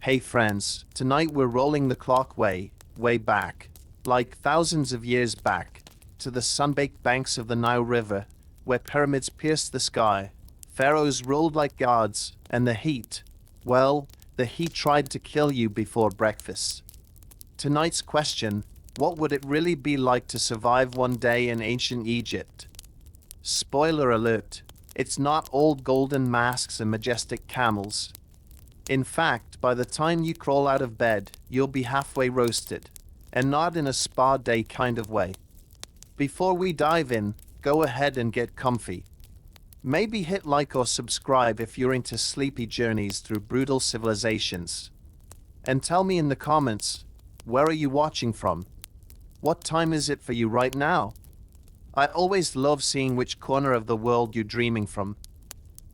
Hey friends, tonight we're rolling the clock way back, like thousands of years back, to the sun-baked banks of the Nile River, where pyramids pierced the sky, pharaohs ruled like gods, and the heat, well, the heat tried to kill you before breakfast. Tonight's question, what would it really be like to survive one day in ancient Egypt? Spoiler alert, it's not old golden masks and majestic camels. In fact, by the time you crawl out of bed, you'll be halfway roasted, and not in a spa day kind of way. Before we dive in, go ahead and get comfy. Maybe hit like or subscribe if you're into sleepy journeys through brutal civilizations. And tell me in the comments, where are you watching from? What time is it for you right now? I always love seeing which corner of the world you're dreaming from.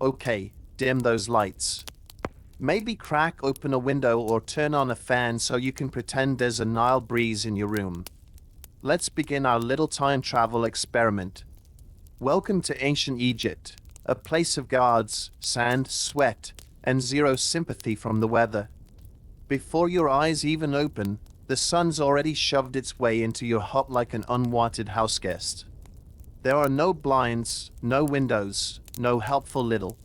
Okay, dim those lights. Maybe crack open a window or turn on a fan so you can pretend there's a Nile breeze in your room. Let's begin our little time travel experiment. Welcome to ancient Egypt, a place of gods, sand, sweat, and zero sympathy from the weather. Before your eyes even open, the sun's already shoved its way into your hut like an unwanted houseguest. There are no blinds, no windows, no helpful little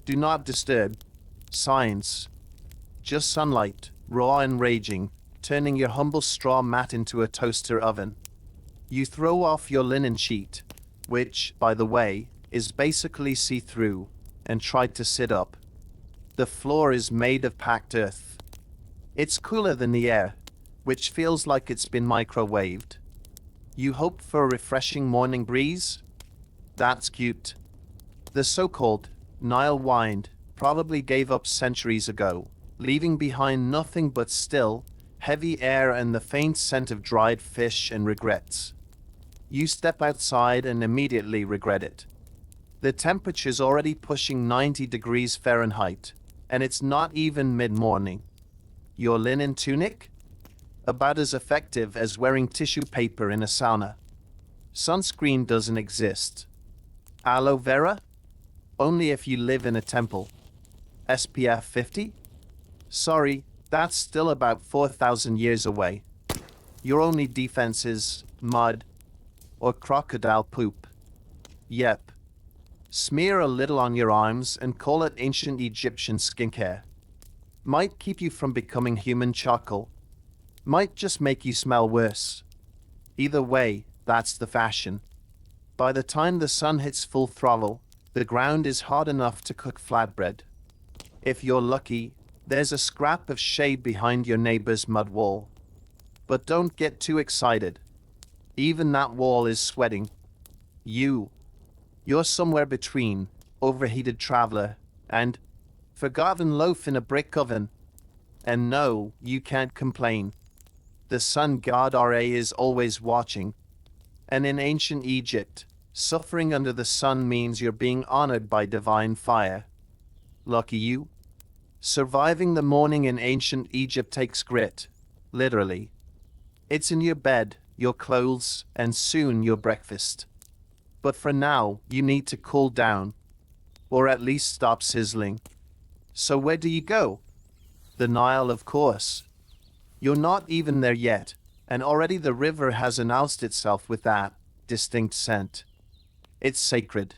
"do not disturb" signs. Just sunlight, raw and raging, turning your humble straw mat into a toaster oven. You throw off your linen sheet, which, by the way, is basically see-through, and try to sit up. The floor is made of packed earth. It's cooler than the air, which feels like it's been microwaved. You hope for a refreshing morning breeze? That's cute. The so-called Nile wind probably gave up centuries ago, leaving behind nothing but still, heavy air and the faint scent of dried fish and regrets. You step outside and immediately regret it. The temperature's already pushing 90 degrees Fahrenheit, and it's not even mid-morning. Your linen tunic? About as effective as wearing tissue paper in a sauna. Sunscreen doesn't exist. Aloe vera? Only if you live in a temple. SPF 50? Sorry, that's still about 4,000 years away. Your only defense is mud or crocodile poop. Yep. Smear a little on your arms and call it ancient Egyptian skincare. Might keep you from becoming human charcoal. Might just make you smell worse. Either way, that's the fashion. By the time the sun hits full throttle, the ground is hot enough to cook flatbread. If you're lucky, there's a scrap of shade behind your neighbor's mud wall. But don't get too excited. Even that wall is sweating. You're somewhere between overheated traveler and forgotten loaf in a brick oven. And no, you can't complain. The sun god Ra is always watching. And in ancient Egypt, suffering under the sun means you're being honored by divine fire. Lucky you. Surviving the morning in ancient Egypt takes grit, literally. It's in your bed, your clothes, and soon your breakfast. But for now, you need to cool down, or at least stop sizzling. So where do you go? The Nile, of course. You're not even there yet, and already the river has announced itself with that distinct scent. It's sacred.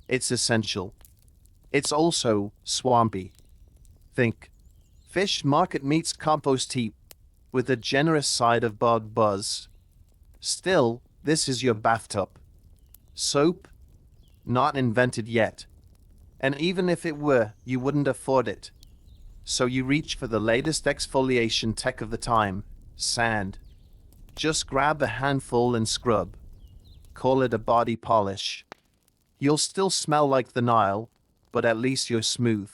It's essential. It's also swampy. Think fish market meets compost heap, with a generous side of bog buzz. Still, this is your bathtub. Soap? Not invented yet. And even if it were, you wouldn't afford it. So you reach for the latest exfoliation tech of the time, sand. Just grab a handful and scrub. Call it a body polish. You'll still smell like the Nile, but at least you're smooth.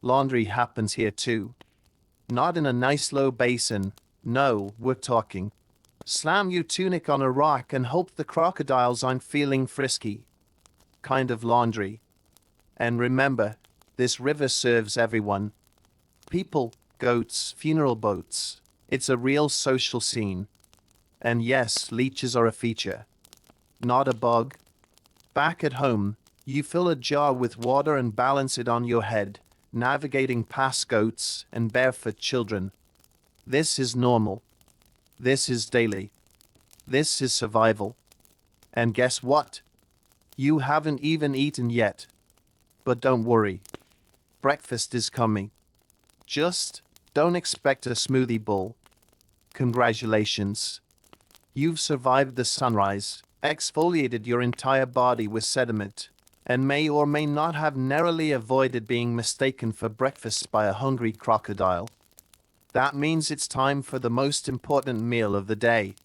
Laundry happens here too. Not in a nice low basin. No, we're talking. Slam your tunic on a rock and hope the crocodiles aren't feeling frisky. Kind of laundry. And remember, this river serves everyone. People, goats, funeral boats. It's a real social scene. And yes, leeches are a feature. Not a bug. Back at home, you fill a jar with water and balance it on your head, navigating past goats and barefoot children. This is normal. This is daily. This is survival. And guess what? You haven't even eaten yet. But don't worry. Breakfast is coming. Just don't expect a smoothie bowl. Congratulations. You've survived the sunrise, exfoliated your entire body with sediment, and may or may not have narrowly avoided being mistaken for breakfast by a hungry crocodile. That means it's time for the most important meal of the day.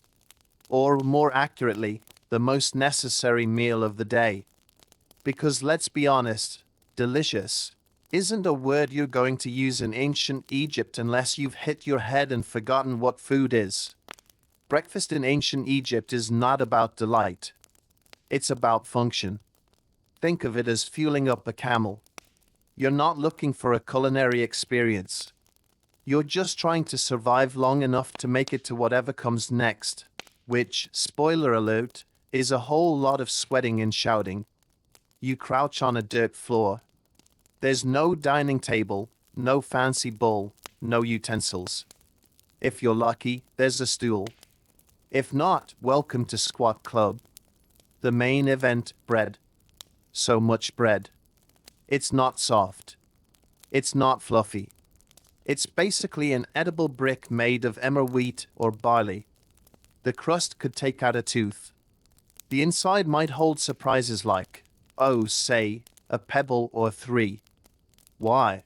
Or more accurately, the most necessary meal of the day. Because let's be honest, delicious isn't a word you're going to use in ancient Egypt unless you've hit your head and forgotten what food is. Breakfast in ancient Egypt is not about delight. It's about function. Think of it as fueling up a camel. You're not looking for a culinary experience. You're just trying to survive long enough to make it to whatever comes next, which, spoiler alert, is a whole lot of sweating and shouting. You crouch on a dirt floor. There's no dining table, no fancy bowl, no utensils. If you're lucky, there's a stool. If not, welcome to Squat Club. The main event, bread. So much bread. It's not soft. It's not fluffy. It's basically an edible brick made of emmer wheat or barley. The crust could take out a tooth. The inside might hold surprises like, oh, say, a pebble or three. Why?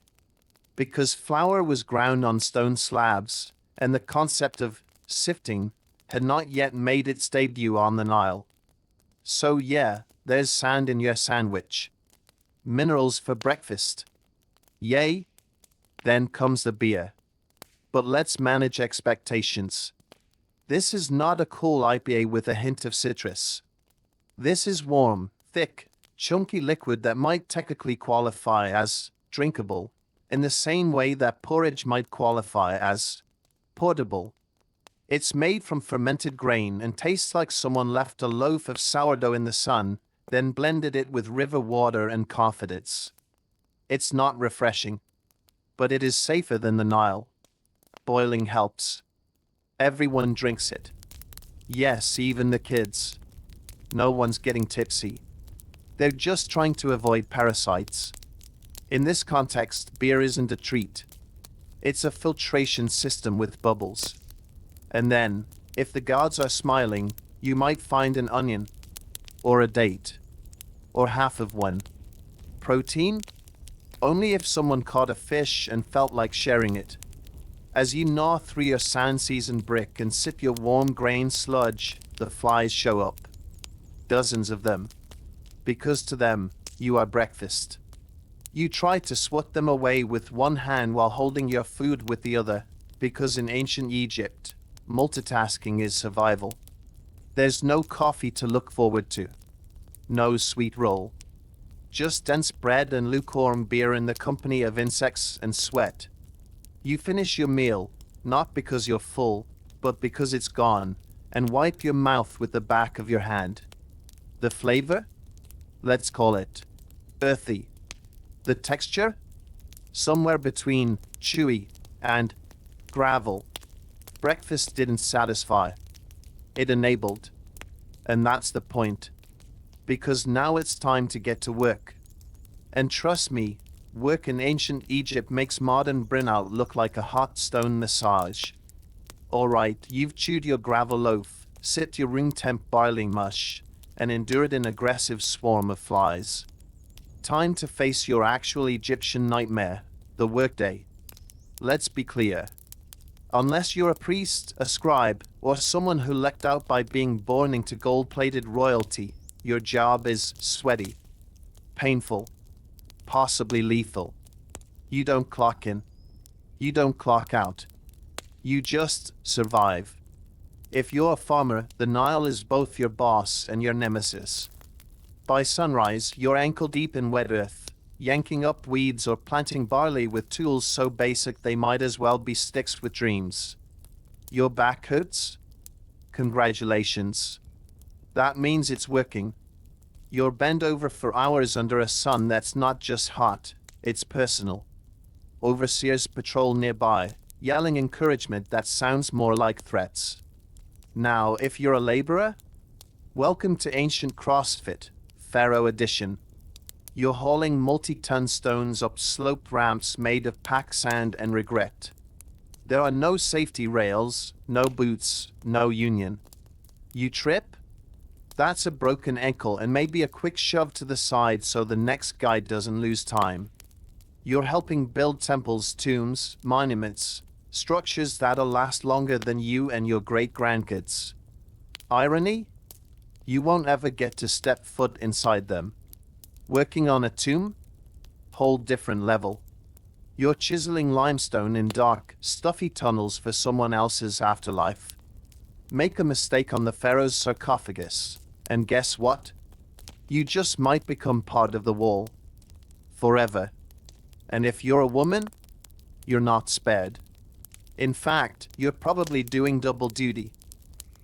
Because flour was ground on stone slabs, and the concept of sifting had not yet made its debut on the Nile. So yeah, there's sand in your sandwich. Minerals for breakfast. Yay? Then comes the beer. But let's manage expectations. This is not a cool IPA with a hint of citrus. This is warm, thick, chunky liquid that might technically qualify as drinkable, in the same way that porridge might qualify as portable. It's made from fermented grain and tastes like someone left a loaf of sourdough in the sun, then blended it with river water and confidence. It's not refreshing, but it is safer than the Nile. Boiling helps. Everyone drinks it. Yes, even the kids. No one's getting tipsy. They're just trying to avoid parasites. In this context, beer isn't a treat. It's a filtration system with bubbles. And then, if the gods are smiling, you might find an onion. Or a date. Or half of one. Protein? Only if someone caught a fish and felt like sharing it. As you gnaw through your sand-seasoned brick and sip your warm grain sludge, the flies show up. Dozens of them. Because to them, you are breakfast. You try to swat them away with one hand while holding your food with the other, because in ancient Egypt, multitasking is survival. There's no coffee to look forward to. No sweet roll. Just dense bread and lukewarm beer in the company of insects and sweat. You finish your meal, not because you're full, but because it's gone, and wipe your mouth with the back of your hand. The flavor? Let's call it earthy. The texture? Somewhere between chewy and gravel. Breakfast didn't satisfy. It enabled. And that's the point. Because now it's time to get to work. And trust me, work in ancient Egypt makes modern burnout look like a hot stone massage. Alright, you've chewed your gravel loaf, sipped your room temp boiling mush, and endured an aggressive swarm of flies. Time to face your actual Egyptian nightmare, the workday. Let's be clear. Unless you're a priest, a scribe, or someone who lucked out by being born into gold-plated royalty, your job is sweaty, painful, possibly lethal. You don't clock in. You don't clock out. You just survive. If you're a farmer, the Nile is both your boss and your nemesis. By sunrise, you're ankle-deep in wet earth, yanking up weeds or planting barley with tools so basic they might as well be sticks with dreams. Your back hurts? Congratulations. That means it's working. You're bent over for hours under a sun that's not just hot, it's personal. overseers patrol nearby, yelling encouragement that sounds more like threats. Now, if you're a laborer, welcome to ancient CrossFit, Pharaoh Edition. You're hauling multi-ton stones up slope ramps made of packed sand and regret. There are no safety rails, no boots, no union. You trip? That's a broken ankle and maybe a quick shove to the side so the next guy doesn't lose time. You're helping build temples, tombs, monuments, structures that'll last longer than you and your great-grandkids. Irony? You won't ever get to step foot inside them. Working on a tomb? Whole different level. You're chiseling limestone in dark, stuffy tunnels for someone else's afterlife. Make a mistake on the pharaoh's sarcophagus, and guess what? You just might become part of the wall. Forever. And if you're a woman, you're not spared. In fact, you're probably doing double duty.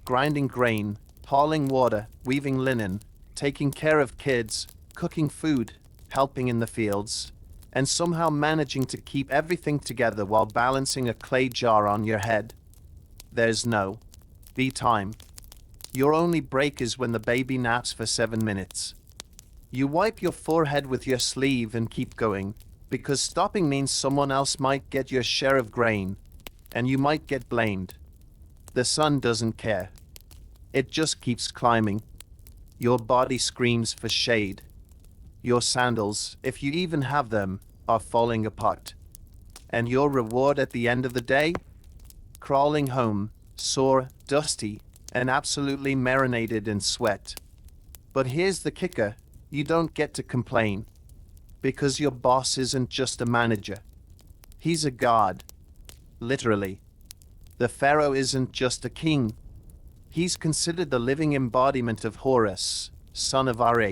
Grinding grain, hauling water, weaving linen, taking care of kids, cooking food, helping in the fields, and somehow managing to keep everything together while balancing a clay jar on your head. There's no be time. Your only break is when the baby naps for 7 minutes. You wipe your forehead with your sleeve and keep going, because stopping means someone else might get your share of grain, and you might get blamed. The sun doesn't care. It just keeps climbing. Your body screams for shade. Your sandals, if you even have them, are falling apart. And your reward at the end of the day? Crawling home, sore, dusty, and absolutely marinated in sweat. But here's the kicker, you don't get to complain. Because your boss isn't just a manager. He's a god. Literally. The pharaoh isn't just a king. He's considered the living embodiment of Horus, son of Are,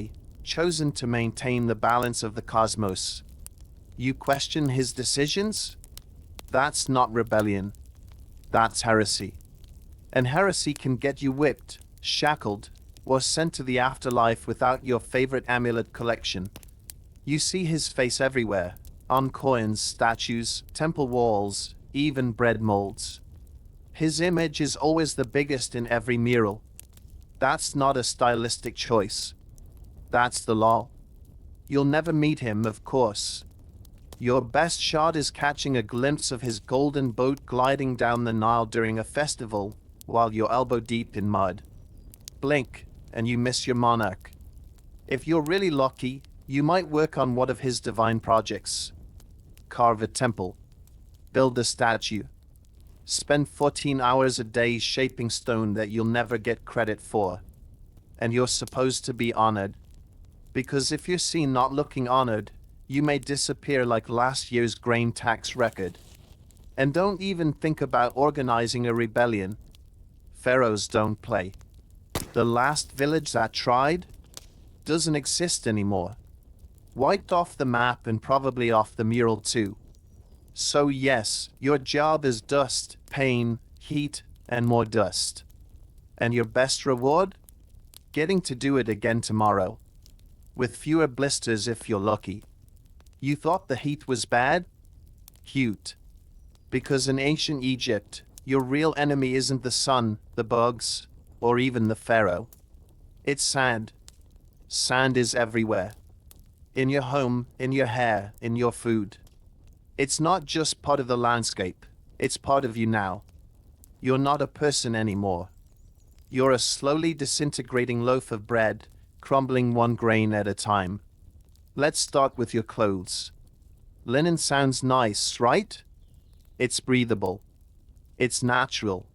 chosen to maintain the balance of the cosmos. You question his decisions? That's not rebellion. That's heresy. And heresy can get you whipped, shackled, or sent to the afterlife without your favorite amulet collection. You see his face everywhere, on coins, statues, temple walls, even bread molds. His image is always the biggest in every mural. That's not a stylistic choice. That's the law. You'll never meet him, of course. Your best shot is catching a glimpse of his golden boat gliding down the Nile during a festival, while you're elbow deep in mud. Blink, and you miss your monarch. If you're really lucky, you might work on one of his divine projects. Carve a temple. Build a statue. Spend 14 hours a day shaping stone that you'll never get credit for. And you're supposed to be honored. Because if you're seen not looking honored, you may disappear like last year's grain tax record. And don't even think about organizing a rebellion. Pharaohs don't play. The last village that tried doesn't exist anymore. Wiped off the map and probably off the mural too. So yes, your job is dust, pain, heat, and more dust. And your best reward? Getting to do it again tomorrow. With fewer blisters if you're lucky. You thought the heat was bad? Cute. Because in ancient Egypt, your real enemy isn't the sun, the bugs, or even the pharaoh. It's sand. Sand is everywhere. In your home, in your hair, in your food. It's not just part of the landscape, it's part of you now. You're not a person anymore. You're a slowly disintegrating loaf of bread, crumbling one grain at a time. Let's start with your clothes. Linen sounds nice, right? It's breathable. It's natural.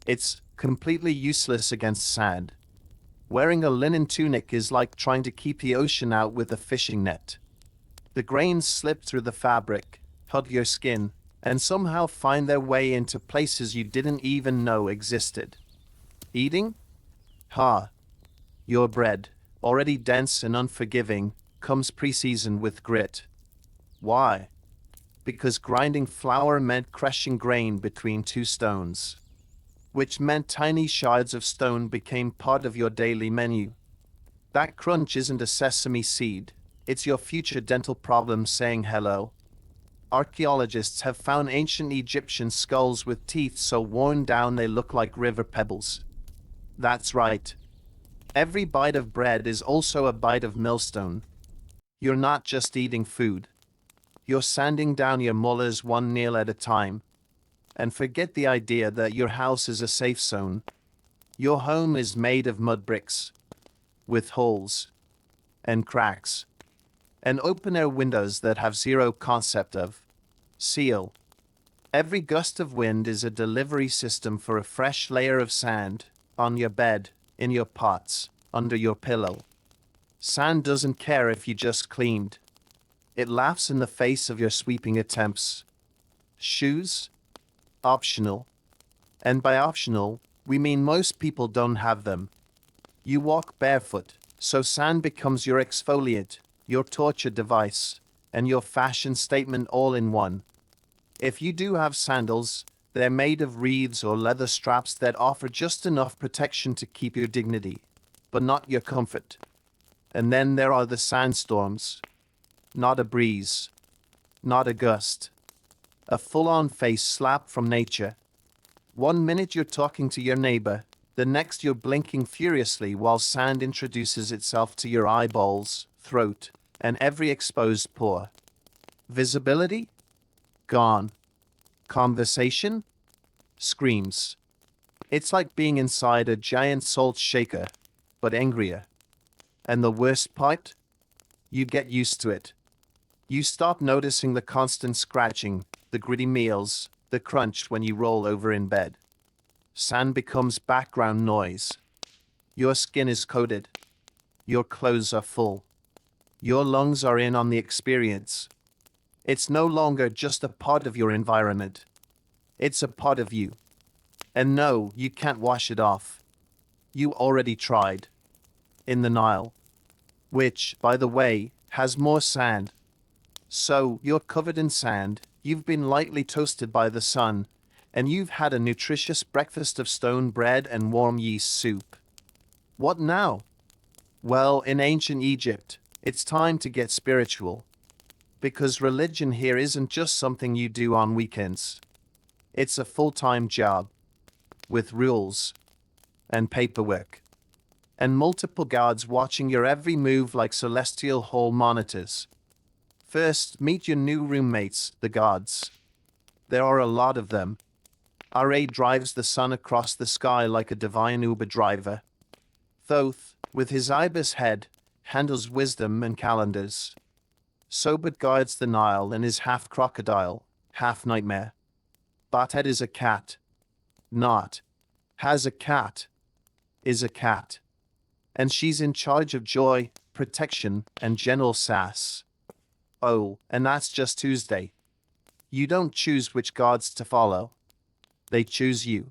It's completely useless against sand. Wearing a linen tunic is like trying to keep the ocean out with a fishing net. The grains slip through the fabric, hug your skin, and somehow find their way into places you didn't even know existed. Eating? Your bread, already dense and unforgiving, comes pre-seasoned with grit. Why? Because grinding flour meant crushing grain between two stones, which meant tiny shards of stone became part of your daily menu. That crunch isn't a sesame seed, it's your future dental problem saying hello. Archaeologists have found ancient Egyptian skulls with teeth so worn down they look like river pebbles. That's right. Every bite of bread is also a bite of millstone. You're not just eating food. You're sanding down your molars one nail at a time. And forget the idea that your house is a safe zone. Your home is made of mud bricks, with holes and cracks, and open-air windows that have zero concept of seal. Every gust of wind is a delivery system for a fresh layer of sand on your bed, in your pots, under your pillow. Sand doesn't care if you just cleaned. It laughs in the face of your sweeping attempts. Shoes? Optional. And by optional, we mean most people don't have them. You walk barefoot, so sand becomes your exfoliant, your torture device, and your fashion statement all in one. If you do have sandals, they're made of reeds or leather straps that offer just enough protection to keep your dignity, but not your comfort. And then there are the sandstorms. Not a breeze, not a gust. A full-on face slap from nature. One minute you're talking to your neighbor, the next you're blinking furiously while sand introduces itself to your eyeballs, throat, and every exposed pore. Visibility? Gone. Conversation? Screams. It's like being inside a giant salt shaker, but angrier. And the worst part? You get used to it. You stop noticing the constant scratching, the gritty meals, the crunch when you roll over in bed. Sand becomes background noise. Your skin is coated. Your clothes are full. Your lungs are in on the experience. It's no longer just a part of your environment. It's a part of you. And no, you can't wash it off. You already tried. In the Nile. Which, by the way, has more sand. So, you're covered in sand, you've been lightly toasted by the sun, and you've had a nutritious breakfast of stone bread and warm yeast soup. What now? Well, in ancient Egypt, it's time to get spiritual. Because religion here isn't just something you do on weekends. It's a full-time job. With rules. And paperwork. And multiple guards watching your every move like celestial hall monitors. First, meet your new roommates, the gods. There are a lot of them. Ra drives the sun across the sky like a divine Uber driver. Thoth, with his ibis head, handles wisdom and calendars. Sobert guards the Nile and is half crocodile, half nightmare. Batet is a cat. Not. Has a cat. Is a cat. And she's in charge of joy, protection, and general sass. Oh, and that's just Tuesday. You don't choose which gods to follow. They choose you.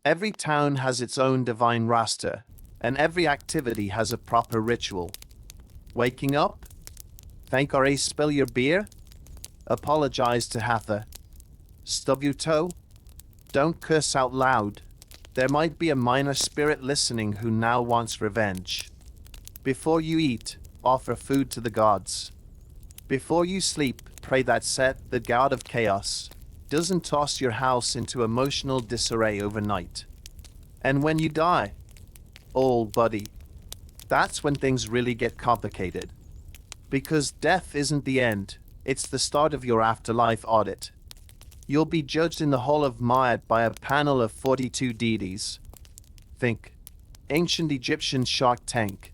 Every town has its own divine roster, and every activity has a proper ritual. Waking up? Thank Ra, spill your beer? Apologize to Hathor. Stub your toe? Don't curse out loud. There might be a minor spirit listening who now wants revenge. Before you eat, offer food to the gods. Before you sleep, pray that Set, the god of chaos, doesn't toss your house into emotional disarray overnight. And when you die, oh buddy, that's when things really get complicated. Because death isn't the end, it's the start of your afterlife audit. You'll be judged in the Hall of Ma'at by a panel of 42 deities. Think, ancient Egyptian Shark Tank.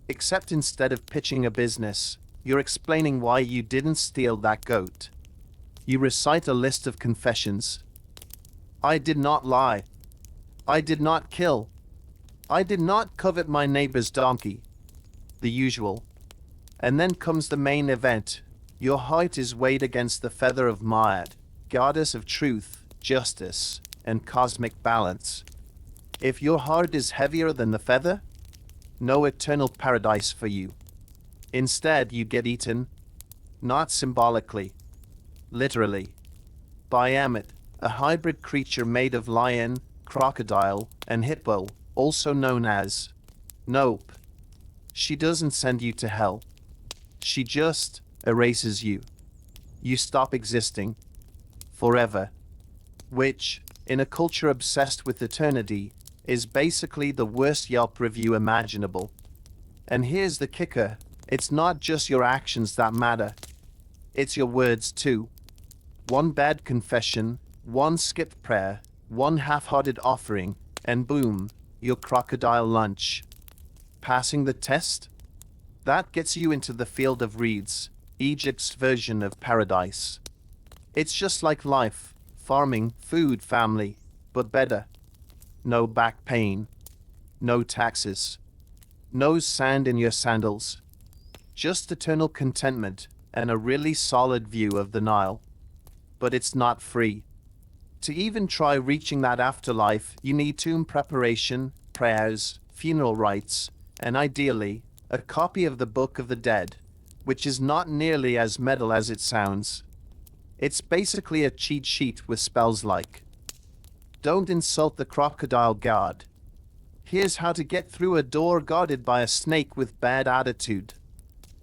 Except instead of pitching a business, you're explaining why you didn't steal that goat. You recite a list of confessions. I did not lie. I did not kill. I did not covet my neighbor's donkey. The usual. And then comes the main event. Your heart is weighed against the feather of Ma'at, goddess of truth, justice, and cosmic balance. If your heart is heavier than the feather, no eternal paradise for you. Instead, you get eaten, not symbolically, literally, by Ammit, a hybrid creature made of lion, crocodile, and hippo, also known as Nope. She doesn't send you to hell. She just erases you. you stop existing. Forever. Which, in a culture obsessed with eternity, is basically the worst Yelp review imaginable. And here's the kicker, it's not just your actions that matter. It's your words too. One bad confession, one skipped prayer, one half-hearted offering, and boom, your crocodile lunch. Passing the test? That gets you into the field of reeds, Egypt's version of paradise. It's just like life, farming, food, family, but better. No back pain. No taxes. No sand in your sandals. Just eternal contentment and a really solid view of the Nile. But it's not free. To even try reaching that afterlife, you need tomb preparation, prayers, funeral rites, and ideally, a copy of the Book of the Dead, which is not nearly as metal as it sounds. It's basically a cheat sheet with spells like, don't insult the crocodile god. Here's how to get through a door guarded by a snake with bad attitude.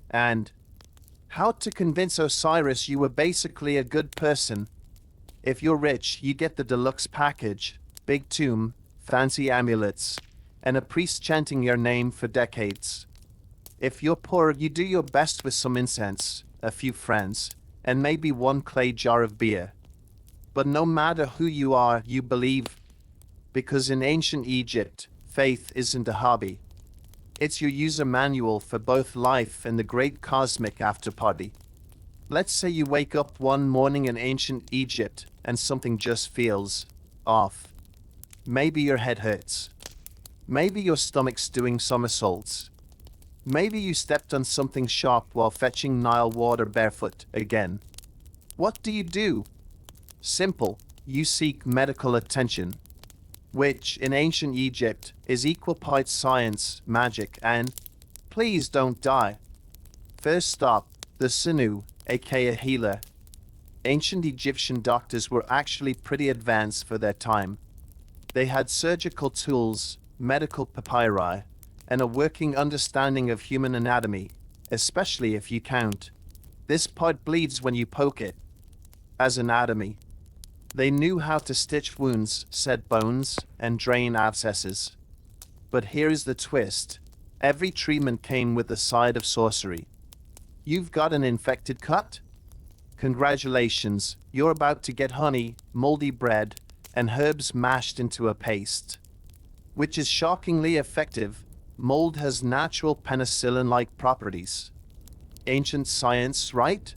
And how to convince Osiris you were basically a good person. If you're rich, you get the deluxe package, big tomb, fancy amulets, and a priest chanting your name for decades. If you're poor, you do your best with some incense, a few friends, and maybe one clay jar of beer. But no matter who you are, you believe. Because in ancient Egypt, faith isn't a hobby. It's your user manual for both life and the great cosmic afterparty. Let's say you wake up one morning in ancient Egypt and something just feels off. Maybe your head hurts. Maybe your stomach's doing somersaults. Maybe you stepped on something sharp while fetching Nile water barefoot again. What do? Simple, you seek medical attention, which in ancient Egypt is equal parts science, magic, and please don't die. First stop, the Sinu, aka a healer. Ancient Egyptian doctors were actually pretty advanced for their time. They had surgical tools, medical papyri, and a working understanding of human anatomy, especially if you count. This part bleeds when you poke it. As anatomy. They knew how to stitch wounds, set bones, and drain abscesses. But here's the twist. Every treatment came with a side of sorcery. You've got an infected cut? Congratulations, you're about to get honey, moldy bread, and herbs mashed into a paste. Which is shockingly effective. Mold has natural penicillin-like properties. Ancient science, right?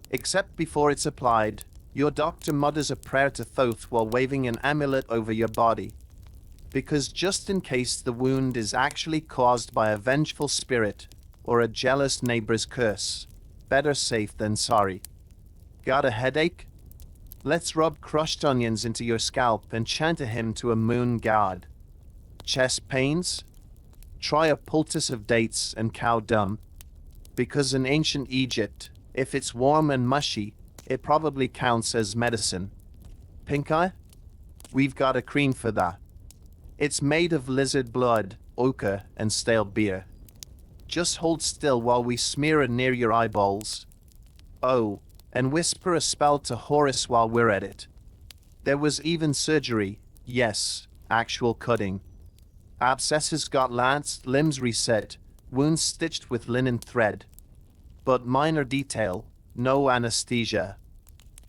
Except before it's applied, your doctor mutters a prayer to Thoth while waving an amulet over your body. Because just in case the wound is actually caused by a vengeful spirit or a jealous neighbor's curse, better safe than sorry. Got a headache? Let's rub crushed onions into your scalp and chant a hymn to a moon god. Chest pains? Try a poultice of dates and cow dung. Because in ancient Egypt, if it's warm and mushy, it probably counts as medicine. Pink eye? We've got a cream for that. It's made of lizard blood, ochre, and stale beer. Just hold still while we smear it near your eyeballs. Oh, and whisper a spell to Horus while we're at it. There was even surgery, yes, actual cutting. Abscesses got lanced, limbs reset, wounds stitched with linen thread. But minor detail, no anesthesia.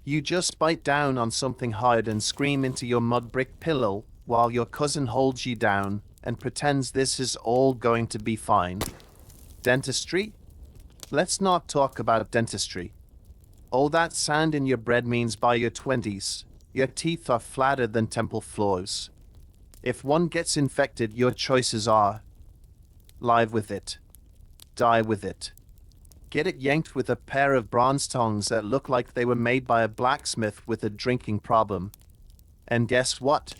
You just bite down on something hard and scream into your mud brick pillow while your cousin holds you down and pretends this is all going to be fine. Dentistry? Let's not talk about dentistry. All that sand in your bread means by your 20s, your teeth are flatter than temple floors. If one gets infected, your choices are live with it, die with it. Get it yanked with a pair of bronze tongs that look like they were made by a blacksmith with a drinking problem. And guess what?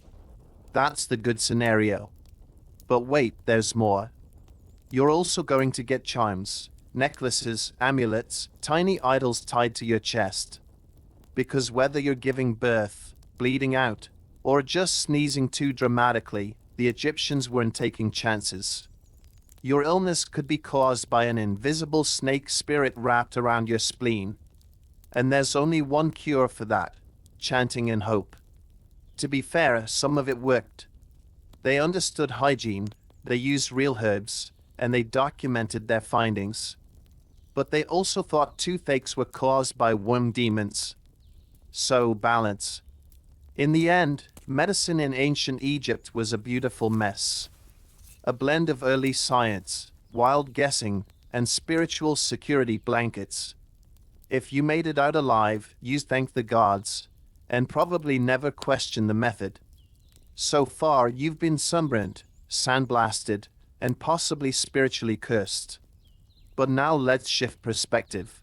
That's the good scenario. But wait, there's more. You're also going to get charms, necklaces, amulets, tiny idols tied to your chest. Because whether you're giving birth, bleeding out, or just sneezing too dramatically, the Egyptians weren't taking chances. Your illness could be caused by an invisible snake spirit wrapped around your spleen. And there's only one cure for that: chanting in hope. To be fair, some of it worked. They understood hygiene, they used real herbs, and they documented their findings. But they also thought toothaches were caused by worm demons. So, balance. In the end, medicine in ancient Egypt was a beautiful mess. A blend of early science, wild guessing, and spiritual security blankets. If you made it out alive, you thanked the gods, and probably never questioned the method. So far, you've been sunburned, sandblasted, and possibly spiritually cursed. But now let's shift perspective.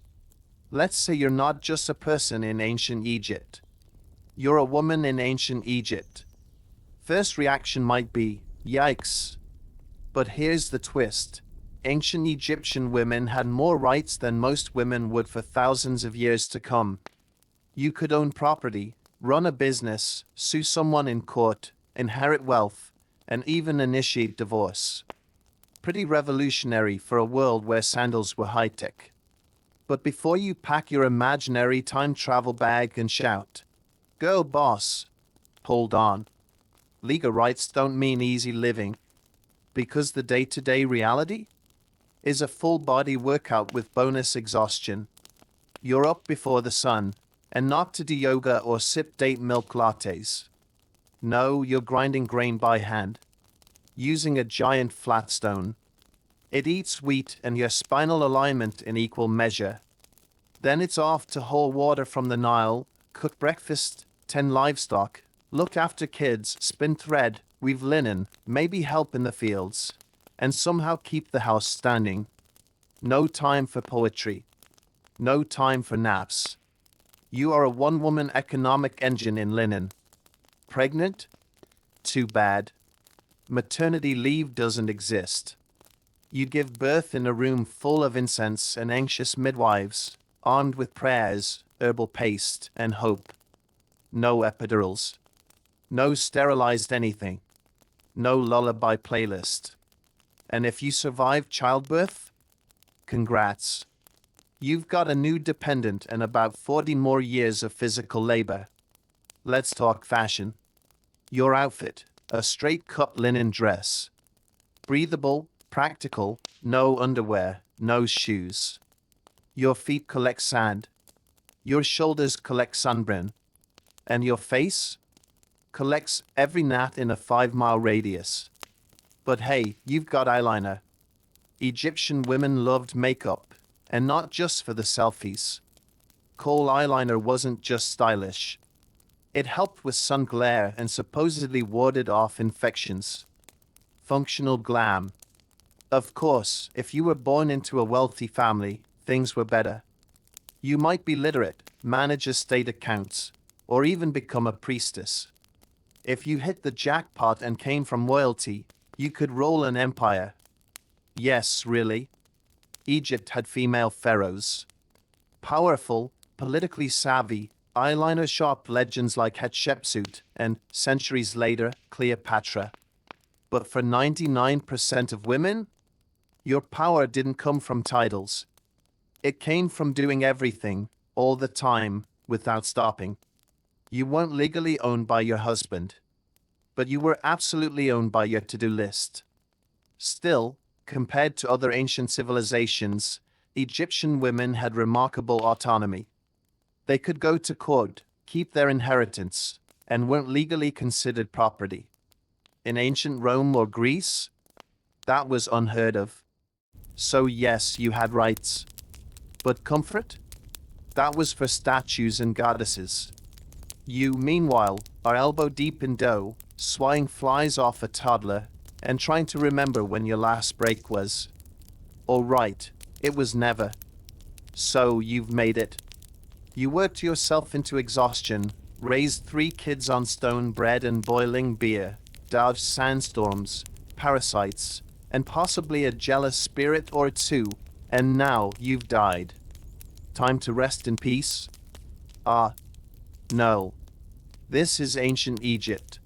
Let's say you're not just a person in ancient Egypt. You're a woman in ancient Egypt. First reaction might be, yikes. But here's the twist. Ancient Egyptian women had more rights than most women would for thousands of years to come. You could own property, run a business, sue someone in court, inherit wealth, and even initiate divorce. Pretty revolutionary for a world where sandals were high-tech. But before you pack your imaginary time travel bag and shout, "Go, boss," hold on. Legal rights don't mean easy living. Because the day-to-day reality is a full-body workout with bonus exhaustion. You're up before the sun, and not to do yoga or sip date milk lattes. No, you're grinding grain by hand, using a giant flat stone. It eats wheat and your spinal alignment in equal measure. Then it's off to haul water from the Nile, cook breakfast, tend livestock, look after kids, spin thread, weave linen, maybe help in the fields, and somehow keep the house standing. No time for poetry. No time for naps. You are a one-woman economic engine in linen. Pregnant? Too bad. Maternity leave doesn't exist. You give birth in a room full of incense and anxious midwives, armed with prayers, herbal paste, and hope. No epidurals. No sterilized anything. No lullaby playlist. And if you survive childbirth, congrats. You've got a new dependent and about 40 more years of physical labor. Let's talk fashion. Your outfit, a straight-cut linen dress. Breathable, practical, no underwear, no shoes. Your feet collect sand. Your shoulders collect sunburn. And your face collects every gnat in a 5-mile radius. But hey, you've got eyeliner. Egyptian women loved makeup, and not just for the selfies. Kohl eyeliner wasn't just stylish. It helped with sun glare and supposedly warded off infections. Functional glam. Of course, if you were born into a wealthy family, things were better. You might be literate, manage estate accounts, or even become a priestess. If you hit the jackpot and came from royalty, you could roll an empire. Yes, really. Egypt had female pharaohs. Powerful, politically savvy, eyeliner-sharp legends like Hatshepsut and, centuries later, Cleopatra. But for 99% of women, your power didn't come from titles. It came from doing everything, all the time, without stopping. You weren't legally owned by your husband, but you were absolutely owned by your to-do list. Still, compared to other ancient civilizations, Egyptian women had remarkable autonomy. They could go to court, keep their inheritance, and weren't legally considered property. In ancient Rome or Greece, that was unheard of. So yes, you had rights. But comfort? That was for statues and goddesses. You, meanwhile, are elbow deep in dough, swatting flies off a toddler, and trying to remember when your last break was. All right, it was never. So you've made it. You worked yourself into exhaustion, raised 3 kids on stone bread and boiling beer, dodged sandstorms, parasites, and possibly a jealous spirit or two, and now you've died. Time to rest in peace? No. This is ancient Egypt.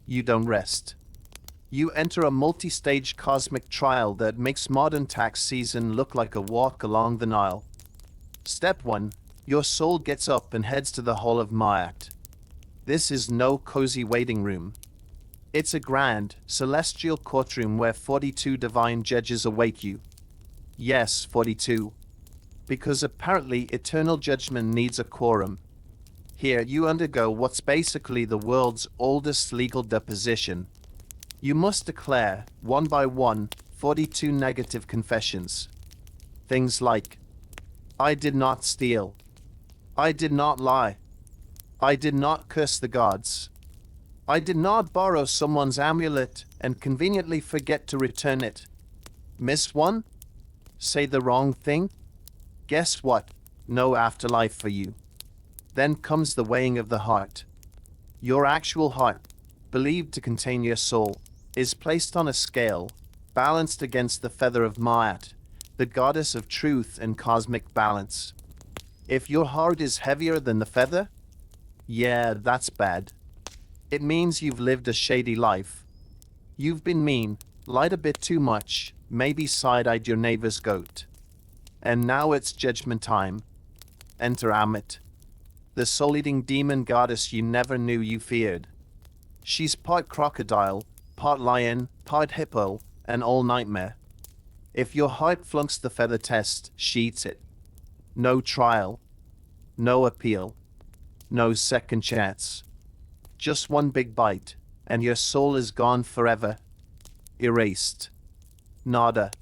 You don't rest. You enter a multi-stage cosmic trial that makes modern tax season look like a walk along the Nile. Step 1. Your soul gets up and heads to the Hall of Maat. This is no cozy waiting room. It's a grand, celestial courtroom where 42 divine judges await you. Yes, 42. Because apparently eternal judgment needs a quorum. Here you undergo what's basically the world's oldest legal deposition. You must declare, one by one, 42 negative confessions. Things like, I did not steal. I did not lie. I did not curse the gods. I did not borrow someone's amulet and conveniently forget to return it. Miss one? Say the wrong thing? Guess what? No afterlife for you. Then comes the weighing of the heart. Your actual heart, believed to contain your soul, is placed on a scale, balanced against the feather of Maat, the goddess of truth and cosmic balance. If your heart is heavier than the feather, yeah, that's bad. It means you've lived a shady life. You've been mean, lied a bit too much, maybe side-eyed your neighbor's goat. And now it's judgment time. Enter Ammit, the soul-eating demon goddess you never knew you feared. She's part crocodile, part lion, part hippo, and all nightmare. If your heart flunks the feather test, she eats it. No trial. No appeal. No second chance. Just one big bite, and your soul is gone forever. Erased. Nada.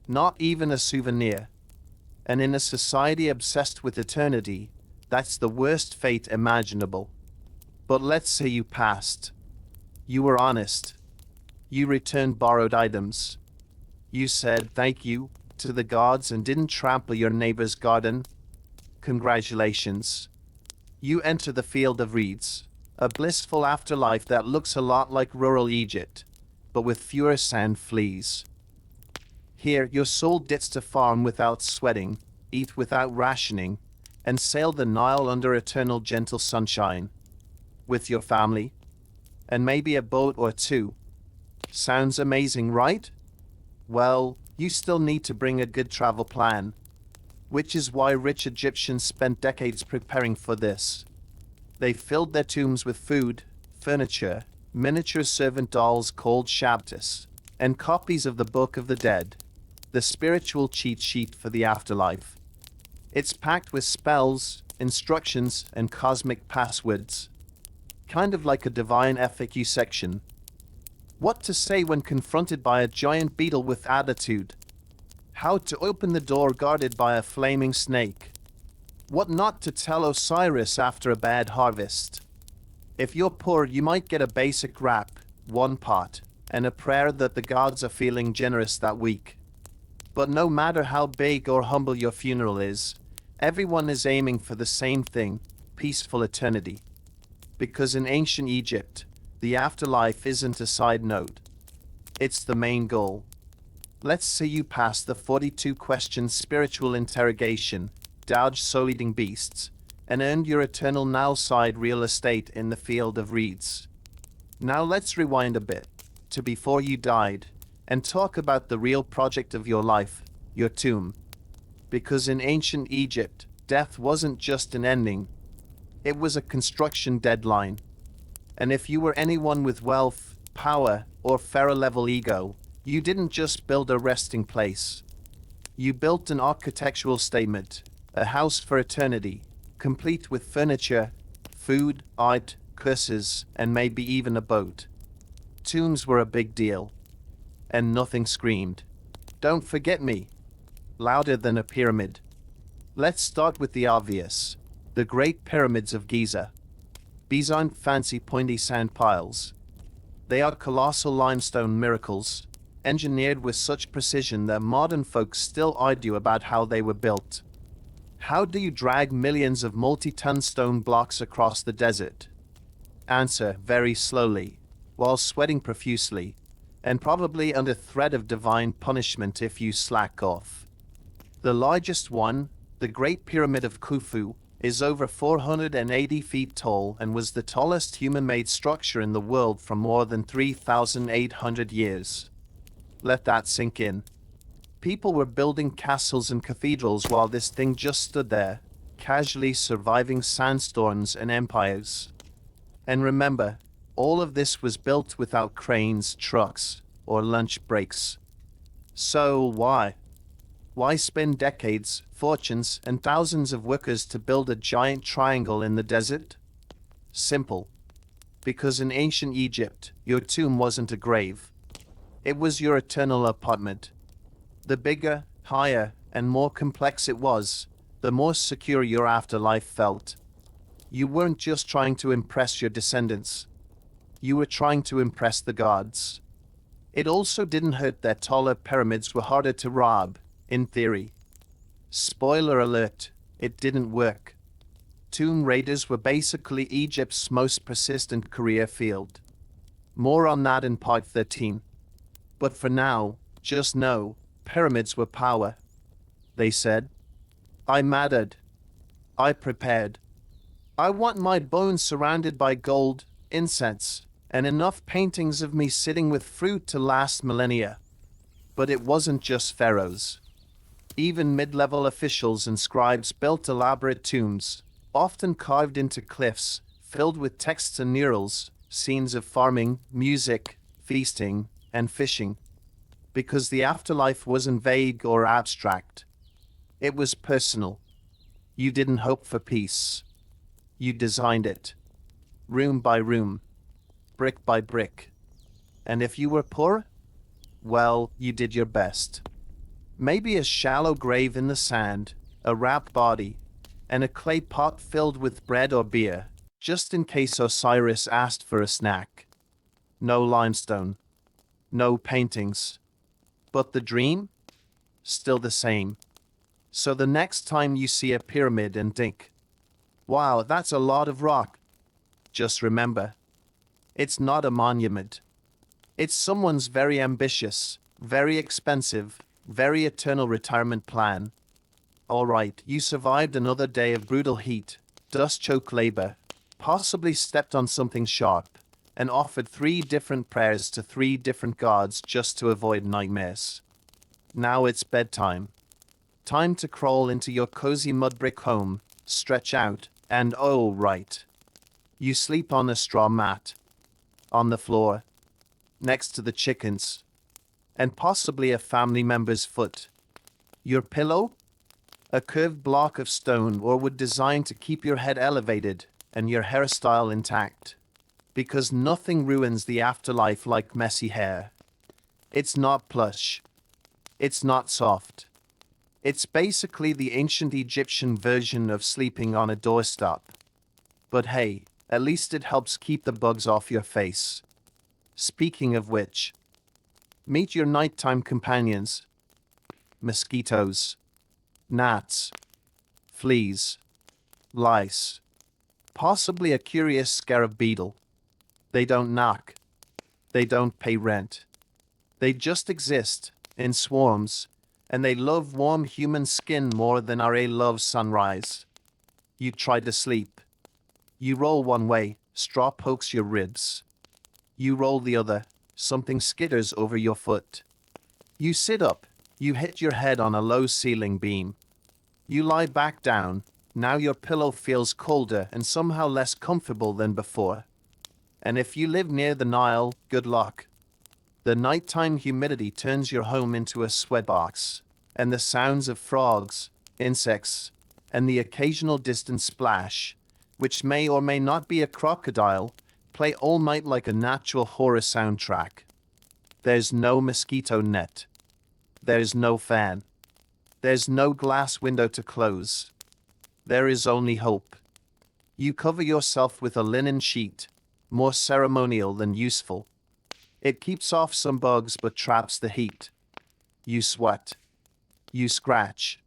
Not even a souvenir. And in a society obsessed with eternity, that's the worst fate imaginable. But let's say you passed. You were honest. You returned borrowed items. You said thank you to the gods and didn't trample your neighbor's garden. Congratulations. You enter the field of reeds, a blissful afterlife that looks a lot like rural Egypt, but with fewer sand fleas. Here, your soul gets to farm without sweating, eat without rationing, and sail the Nile under eternal gentle sunshine. With your family. And maybe a boat or two. Sounds amazing, right? Well, you still need to bring a good travel plan. Which is why rich Egyptians spent decades preparing for this. They filled their tombs with food, furniture, miniature servant dolls called Shabtas, and copies of the Book of the Dead, the spiritual cheat sheet for the afterlife. It's packed with spells, instructions, and cosmic passwords. Kind of like a divine FAQ section. What to say when confronted by a giant beetle with attitude. How to open the door guarded by a flaming snake. What not to tell Osiris after a bad harvest. If you're poor, you might get a basic wrap, one pot, and a prayer that the gods are feeling generous that week. But no matter how big or humble your funeral is, everyone is aiming for the same thing, peaceful eternity. Because in ancient Egypt, the afterlife isn't a side note. It's the main goal. Let's say you pass the 42-question spiritual interrogation, dodged soul-eating beasts, and earned your eternal Nile-side real estate in the field of reeds. Now let's rewind a bit, to before you died, and talk about the real project of your life, your tomb. Because in ancient Egypt, death wasn't just an ending. It was a construction deadline. And if you were anyone with wealth, power, or pharaoh-level ego, you didn't just build a resting place. You built an architectural statement, a house for eternity, complete with furniture, food, art, curses, and maybe even a boat. Tombs were a big deal. And nothing screamed, "Don't forget me," louder than a pyramid. Let's start with the obvious. The Great Pyramids of Giza. These aren't fancy pointy sand piles. They are colossal limestone miracles, engineered with such precision that modern folks still argue about how they were built. How do you drag millions of multi-ton stone blocks across the desert? Answer: very slowly, while sweating profusely, and probably under threat of divine punishment if you slack off. The largest one, the Great Pyramid of Khufu, is over 480 feet tall and was the tallest human-made structure in the world for more than 3,800 years. Let that sink in. People were building castles and cathedrals while this thing just stood there, casually surviving sandstorms and empires. And remember, all of this was built without cranes, trucks, or lunch breaks. So why? Why spend decades, fortunes, and thousands of workers to build a giant triangle in the desert? Simple. Because in ancient Egypt, your tomb wasn't a grave. It was your eternal apartment. The bigger, higher, and more complex it was, the more secure your afterlife felt. You weren't just trying to impress your descendants. You were trying to impress the gods. It also didn't hurt that taller pyramids were harder to rob, in theory. Spoiler alert, it didn't work. Tomb raiders were basically Egypt's most persistent career field. More on that in part 13. But for now, just know, pyramids were power. They said. I mattered. I prepared. I want my bones surrounded by gold, incense, and enough paintings of me sitting with fruit to last millennia. But it wasn't just pharaohs. Even mid-level officials and scribes built elaborate tombs, often carved into cliffs, filled with texts and murals, scenes of farming, music, feasting, and fishing. Because the afterlife wasn't vague or abstract. It was personal. You didn't hope for peace. You designed it. Room by room. Brick by brick. And if you were poor, well, you did your best. Maybe a shallow grave in the sand, a wrapped body, and a clay pot filled with bread or beer, just in case Osiris asked for a snack. No limestone. No paintings. But the dream? Still the same. So the next time you see a pyramid and think, wow, that's a lot of rock, just remember, it's not a monument. It's someone's very ambitious, very expensive, very eternal retirement plan. All right, you survived another day of brutal heat, dust-choked labor, possibly stepped on something sharp, and offered 3 different prayers to 3 different gods just to avoid nightmares. Now it's bedtime. Time to crawl into your cozy mud brick home, stretch out, and oh right. You sleep on a straw mat. On the floor. Next to the chickens. And possibly a family member's foot. Your pillow? A curved block of stone or wood designed to keep your head elevated and your hairstyle intact. Because nothing ruins the afterlife like messy hair. It's not plush. It's not soft. It's basically the ancient Egyptian version of sleeping on a doorstep. But hey, at least it helps keep the bugs off your face. Speaking of which, meet your nighttime companions. Mosquitoes. Gnats. Fleas. Lice. Possibly a curious scarab beetle. They don't knock. They don't pay rent. They just exist, in swarms, and they love warm human skin more than RA loves sunrise. You try to sleep. You roll one way, straw pokes your ribs. You roll the other, something skitters over your foot. You sit up, you hit your head on a low ceiling beam. You lie back down, now your pillow feels colder and somehow less comfortable than before. And if you live near the Nile, good luck. The nighttime humidity turns your home into a sweatbox, and the sounds of frogs, insects, and the occasional distant splash, which may or may not be a crocodile, play all night like a natural horror soundtrack. There's no mosquito net. There's no fan. There's no glass window to close. There is only hope. You cover yourself with a linen sheet, more ceremonial than useful. It keeps off some bugs but traps the heat. You sweat. You scratch.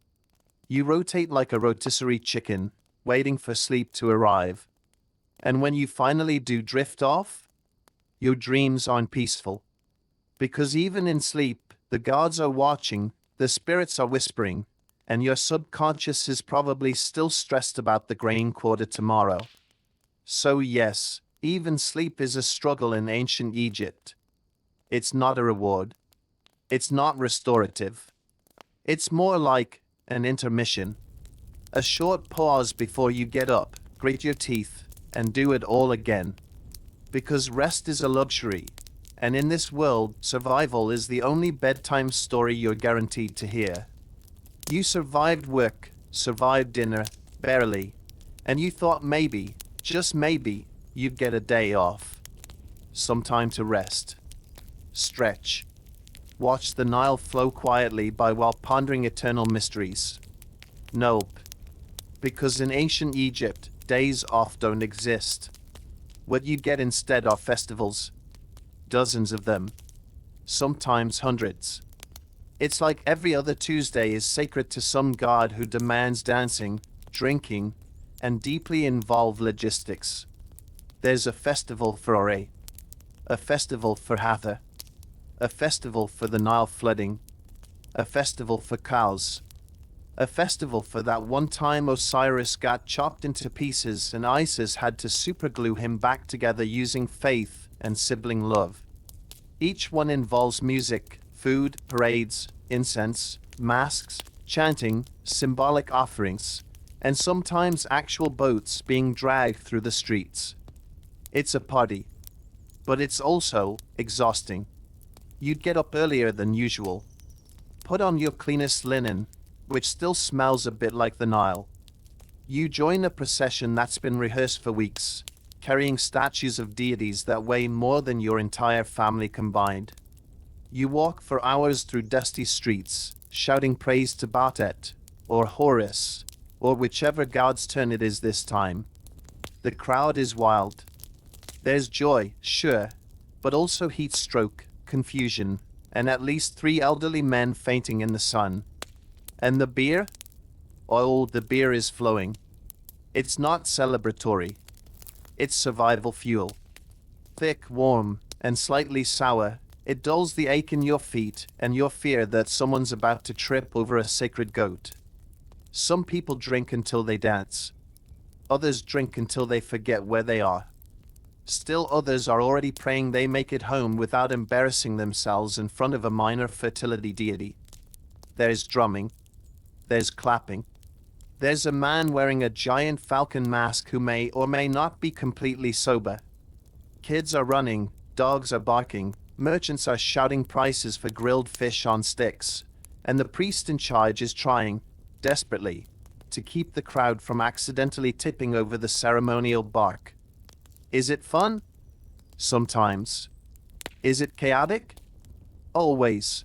You rotate like a rotisserie chicken, waiting for sleep to arrive. And when you finally do drift off, your dreams aren't peaceful. Because even in sleep, the gods are watching, the spirits are whispering, and your subconscious is probably still stressed about the grain quarter tomorrow. So yes, even sleep is a struggle in ancient Egypt. It's not a reward. It's not restorative. It's more like an intermission. A short pause before you get up, grit your teeth, and do it all again. Because rest is a luxury, and in this world, survival is the only bedtime story you're guaranteed to hear. You survived work, survived dinner, barely, and you thought maybe, just maybe, you'd get a day off. Some time to rest. Stretch. Watch the Nile flow quietly by while pondering eternal mysteries. Nope. Because in ancient Egypt, days off don't exist. What you get instead are festivals. Dozens of them. Sometimes hundreds. It's like every other Tuesday is sacred to some god who demands dancing, drinking, and deeply involved logistics. There's a festival for Ore. A festival for Hathor. A festival for the Nile flooding. A festival for cows. A festival for that one time Osiris got chopped into pieces and Isis had to superglue him back together using faith and sibling love. Each one involves music, food, parades, incense, masks, chanting, symbolic offerings, and sometimes actual boats being dragged through the streets. It's a party, but it's also exhausting. You'd get up earlier than usual, put on your cleanest linen, which still smells a bit like the Nile. You join a procession that's been rehearsed for weeks, carrying statues of deities that weigh more than your entire family combined. You walk for hours through dusty streets, shouting praise to Batet, or Horus, or whichever god's turn it is this time. The crowd is wild. There's joy, sure, but also heat stroke, confusion, and at least 3 elderly men fainting in the sun. And the beer? Oh, the beer is flowing. It's not celebratory. It's survival fuel. Thick, warm, and slightly sour, it dulls the ache in your feet and your fear that someone's about to trip over a sacred goat. Some people drink until they dance. Others drink until they forget where they are. Still others are already praying they make it home without embarrassing themselves in front of a minor fertility deity. There's drumming. There's clapping. There's a man wearing a giant falcon mask who may or may not be completely sober. Kids are running, dogs are barking, merchants are shouting prices for grilled fish on sticks, and the priest in charge is trying, desperately, to keep the crowd from accidentally tipping over the ceremonial bark. Is it fun? Sometimes. Is it chaotic? Always.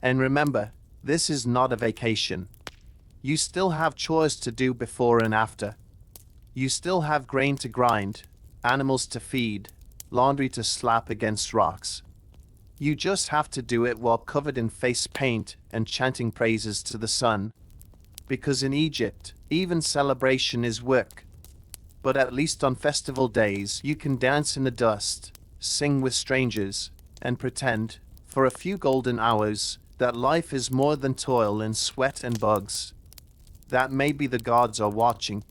And remember, this is not a vacation. You still have chores to do before and after. You still have grain to grind, animals to feed, laundry to slap against rocks. You just have to do it while covered in face paint and chanting praises to the sun. Because in Egypt, even celebration is work. But at least on festival days, you can dance in the dust, sing with strangers, and pretend, for a few golden hours, that life is more than toil and sweat and bugs. That maybe the gods are watching.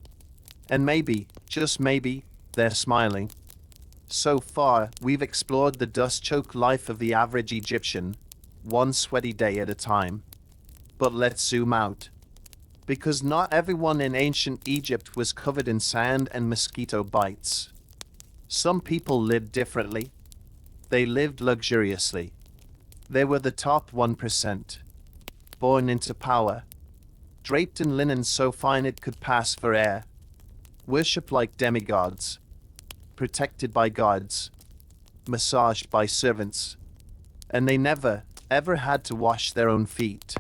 And maybe, just maybe, they're smiling. So far, we've explored the dust-choked life of the average Egyptian, one sweaty day at a time. But let's zoom out. Because not everyone in ancient Egypt was covered in sand and mosquito bites. Some people lived differently. They lived luxuriously. They were the top 1%. Born into power. Draped in linen so fine it could pass for air. Worshipped like demigods. Protected by gods. Massaged by servants. And they never, ever had to wash their own feet.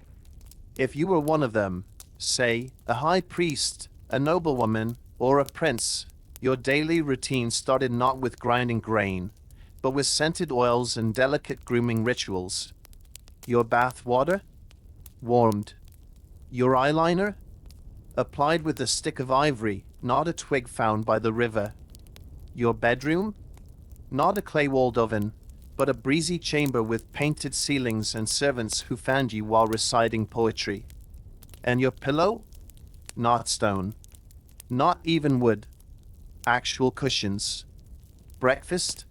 If you were one of them, say, a high priest, a noblewoman, or a prince, your daily routine started not with grinding grain, but with scented oils and delicate grooming rituals. Your bath water? Warmed. Your eyeliner? Applied with a stick of ivory, not a twig found by the river. Your bedroom? Not a clay-walled oven, but a breezy chamber with painted ceilings and servants who fanned you while reciting poetry. And your pillow? Not stone. Not even wood. Actual cushions. Breakfast?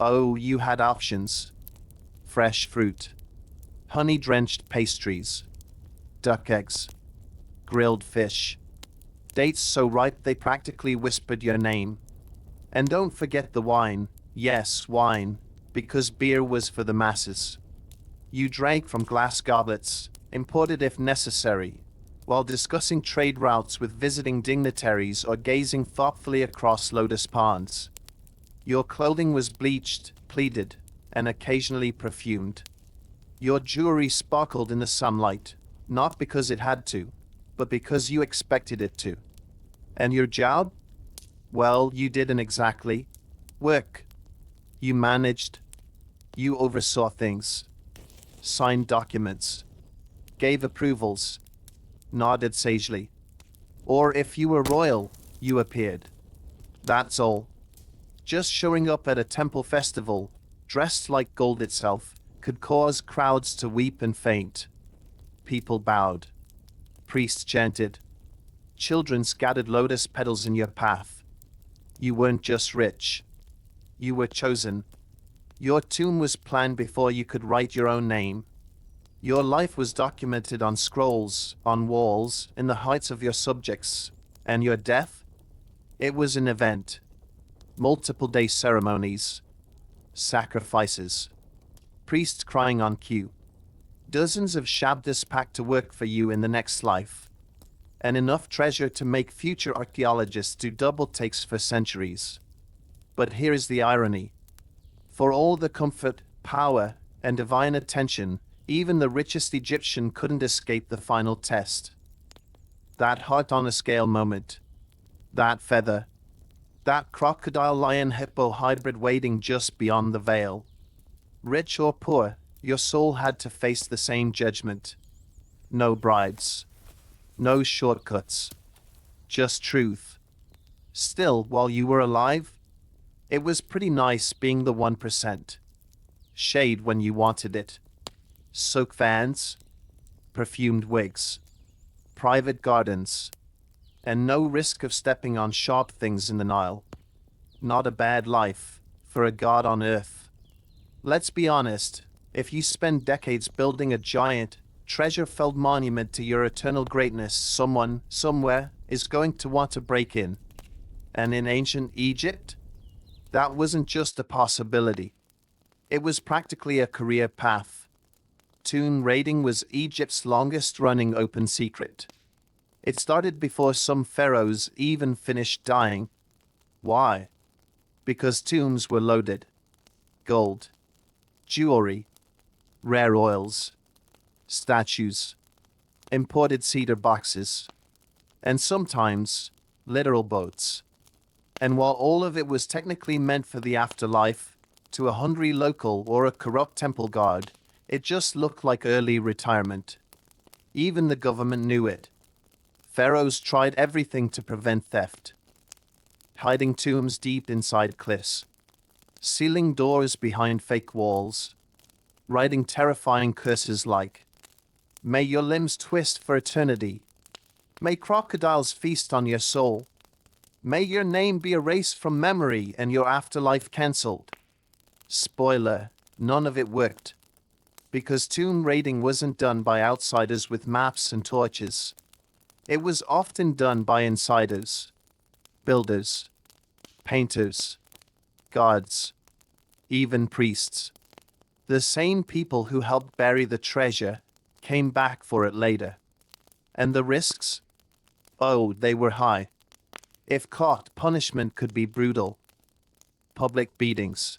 Oh, you had options. Fresh fruit. Honey-drenched pastries. Duck eggs. Grilled fish. Dates so ripe they practically whispered your name. And don't forget the wine. Yes, wine, because beer was for the masses. You drank from glass goblets, imported if necessary, while discussing trade routes with visiting dignitaries or gazing thoughtfully across lotus ponds. Your clothing was bleached, pleated, and occasionally perfumed. Your jewelry sparkled in the sunlight, not because it had to, but because you expected it to. And your job? Well, you didn't exactly work. You managed. You oversaw things. Signed documents. Gave approvals. Nodded sagely. Or if you were royal, you appeared. That's all. Just showing up at a temple festival, dressed like gold itself, could cause crowds to weep and faint. People bowed. Priests chanted. Children scattered lotus petals in your path. You weren't just rich. You were chosen. Your tomb was planned before you could write your own name. Your life was documented on scrolls, on walls, in the hearts of your subjects. And your death? It was an event. Multiple-day ceremonies. Sacrifices. Priests crying on cue. Dozens of shabdas packed to work for you in the next life. And enough treasure to make future archaeologists do double takes for centuries. But here is the irony. For all the comfort, power, and divine attention, even the richest Egyptian couldn't escape the final test. That heart-on-a-scale moment. That feather. That crocodile-lion-hippo hybrid waiting just beyond the veil. Rich or poor, your soul had to face the same judgment. No bribes. No shortcuts. Just truth. Still, while you were alive, it was pretty nice being the 1%. Shade when you wanted it. Soak fans. Perfumed wigs. Private gardens. And no risk of stepping on sharp things in the Nile. Not a bad life, for a god on earth. Let's be honest, if you spend decades building a giant, treasure-filled monument to your eternal greatness, someone, somewhere, is going to want to break in. And in ancient Egypt, that wasn't just a possibility. It was practically a career path. Tomb raiding was Egypt's longest-running open secret. It started before some pharaohs even finished dying. Why? Because tombs were loaded. Gold, jewelry, rare oils, statues, imported cedar boxes, and sometimes literal boats. And while all of it was technically meant for the afterlife, to a hungry local or a corrupt temple guard, it just looked like early retirement. Even the government knew it. Pharaohs tried everything to prevent theft. Hiding tombs deep inside cliffs. Sealing doors behind fake walls. Writing terrifying curses like, "May your limbs twist for eternity. May crocodiles feast on your soul. May your name be erased from memory and your afterlife cancelled." Spoiler, none of it worked. Because tomb raiding wasn't done by outsiders with maps and torches. It was often done by insiders, builders, painters, guards, even priests. The same people who helped bury the treasure came back for it later. And the risks? Oh, they were high. If caught, punishment could be brutal. Public beatings,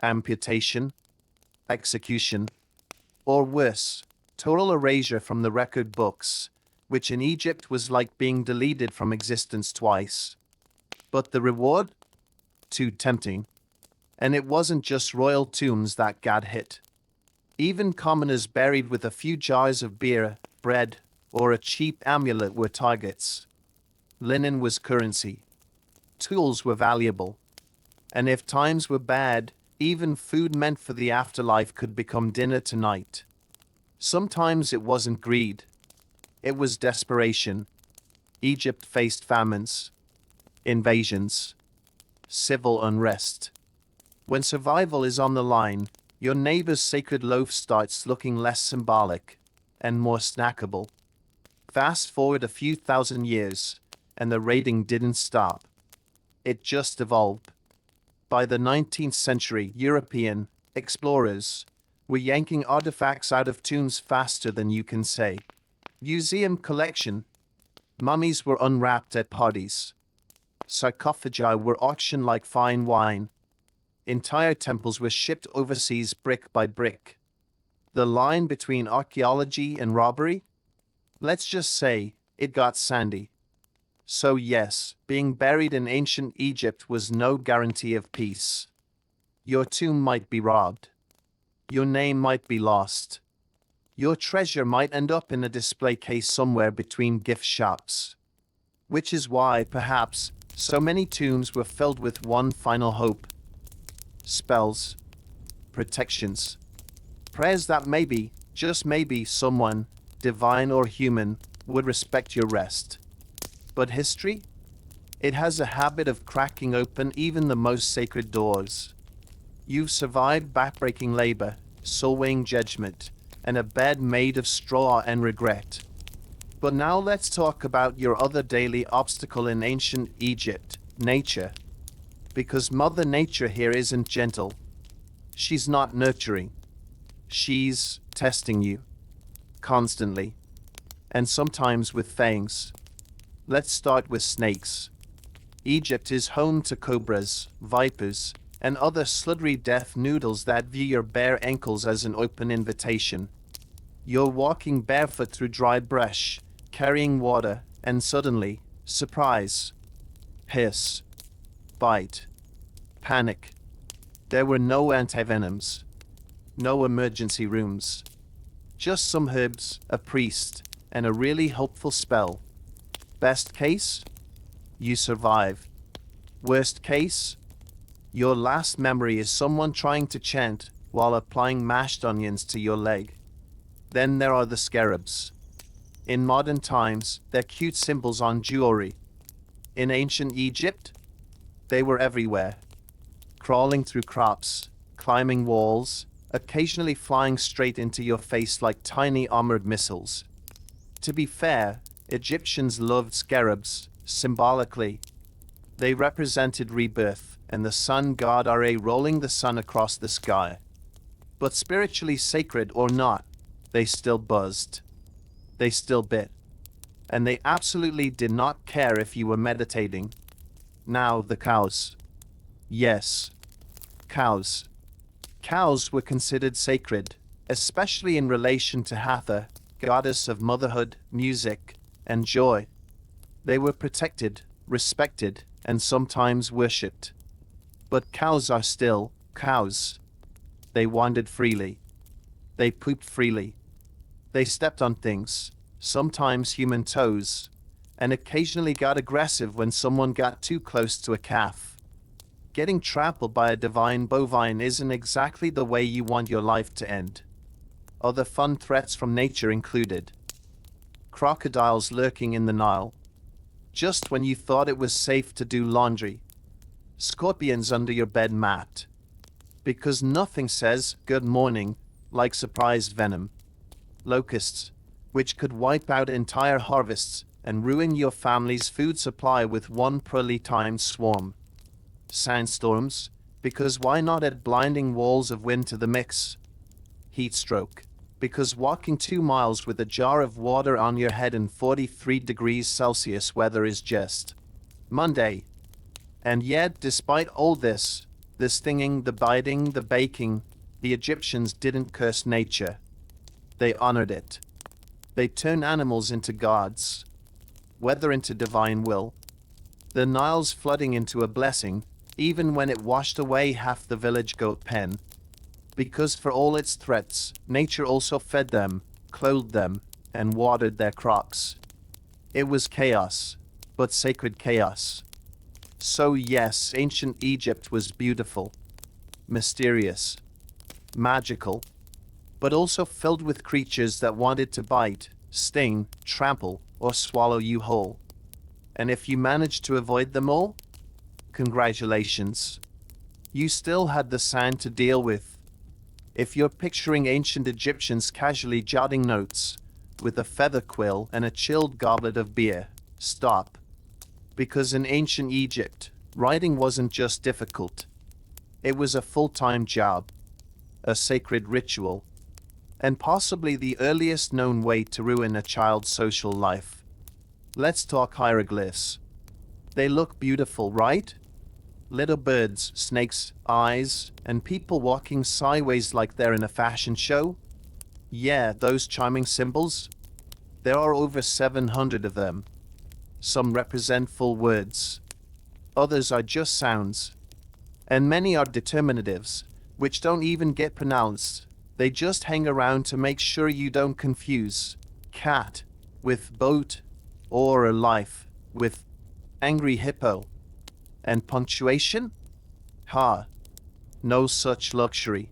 amputation, execution, or worse, total erasure from the record books, which in Egypt was like being deleted from existence twice. But the reward? Too tempting. And it wasn't just royal tombs that got hit. Even commoners buried with a few jars of beer, bread, or a cheap amulet were targets. Linen was currency. Tools were valuable. And if times were bad, even food meant for the afterlife could become dinner tonight. Sometimes it wasn't greed. It was desperation. Egypt faced famines, invasions, civil unrest. When survival is on the line, your neighbor's sacred loaf starts looking less symbolic and more snackable. Fast forward a few thousand years, and the raiding didn't stop. It just evolved. By the 19th century, European explorers were yanking artifacts out of tombs faster than you can say. Museum collection. Mummies were unwrapped at parties. Sarcophagi were auctioned like fine wine. Entire temples were shipped overseas brick by brick. The line between archaeology and robbery? Let's just say it got sandy. So yes, being buried in ancient Egypt was no guarantee of peace. Your tomb might be robbed. Your name might be lost. Your treasure might end up in a display case somewhere between gift shops. Which is why, perhaps, so many tombs were filled with one final hope. Spells. Protections. Prayers that maybe, just maybe, someone, divine or human, would respect your rest. But history? It has a habit of cracking open even the most sacred doors. You've survived backbreaking labor, soul-weighing judgment, and a bed made of straw and regret. But now let's talk about your other daily obstacle in ancient Egypt, nature. Because Mother Nature here isn't gentle. She's not nurturing. She's testing you. Constantly. And sometimes with fangs. Let's start with snakes. Egypt is home to cobras, vipers, and other sluddery death noodles that view your bare ankles as an open invitation. You're walking barefoot through dry brush, carrying water, and suddenly, surprise, hiss, bite, panic. There were no antivenoms, no emergency rooms, just some herbs, a priest, and a really hopeful spell. Best case? You survive. Worst case? Your last memory is someone trying to chant while applying mashed onions to your leg. Then there are the scarabs. In modern times, they're cute symbols on jewelry. In ancient Egypt, they were everywhere. Crawling through crops, climbing walls, occasionally flying straight into your face like tiny armored missiles. To be fair, Egyptians loved scarabs, symbolically. They represented rebirth and the sun god Ra rolling the sun across the sky. But spiritually sacred or not, they still buzzed. They still bit. And they absolutely did not care if you were meditating. Now the cows. Yes, cows. Cows were considered sacred, especially in relation to Hathor, goddess of motherhood, music, and joy. They were protected, respected, and sometimes worshipped. But cows are still cows. They wandered freely. They pooped freely. They stepped on things, sometimes human toes, and occasionally got aggressive when someone got too close to a calf. Getting trampled by a divine bovine isn't exactly the way you want your life to end. Other fun threats from nature included crocodiles lurking in the Nile, just when you thought it was safe to do laundry. Scorpions under your bed mat, because nothing says good morning like surprise venom. Locusts, which could wipe out entire harvests and ruin your family's food supply with one poorly timed swarm. Sandstorms, because why not add blinding walls of wind to the mix? Heat stroke, because walking 2 miles with a jar of water on your head in 43 degrees Celsius weather is just Monday. And yet, despite all this, the stinging, the biting, the baking, the Egyptians didn't curse nature. They honored it. They turned animals into gods, weather into divine will. The Nile's flooding into a blessing, even when it washed away half the village goat pen. Because for all its threats, nature also fed them, clothed them, and watered their crops. It was chaos, but sacred chaos. So yes, ancient Egypt was beautiful, mysterious, magical, but also filled with creatures that wanted to bite, sting, trample, or swallow you whole. And if you managed to avoid them all, congratulations. You still had the sand to deal with. If you're picturing ancient Egyptians casually jotting notes, with a feather quill and a chilled goblet of beer, stop. Because in ancient Egypt, writing wasn't just difficult. It was a full-time job, a sacred ritual, and possibly the earliest known way to ruin a child's social life. Let's talk hieroglyphs. They look beautiful, right? Little birds, snakes, eyes, and people walking sideways like they're in a fashion show? Yeah, those charming symbols. There are over 700 of them. Some represent full words. Others are just sounds. And many are determinatives, which don't even get pronounced. They just hang around to make sure you don't confuse cat with boat or life with angry hippo. And punctuation? Ha! No such luxury.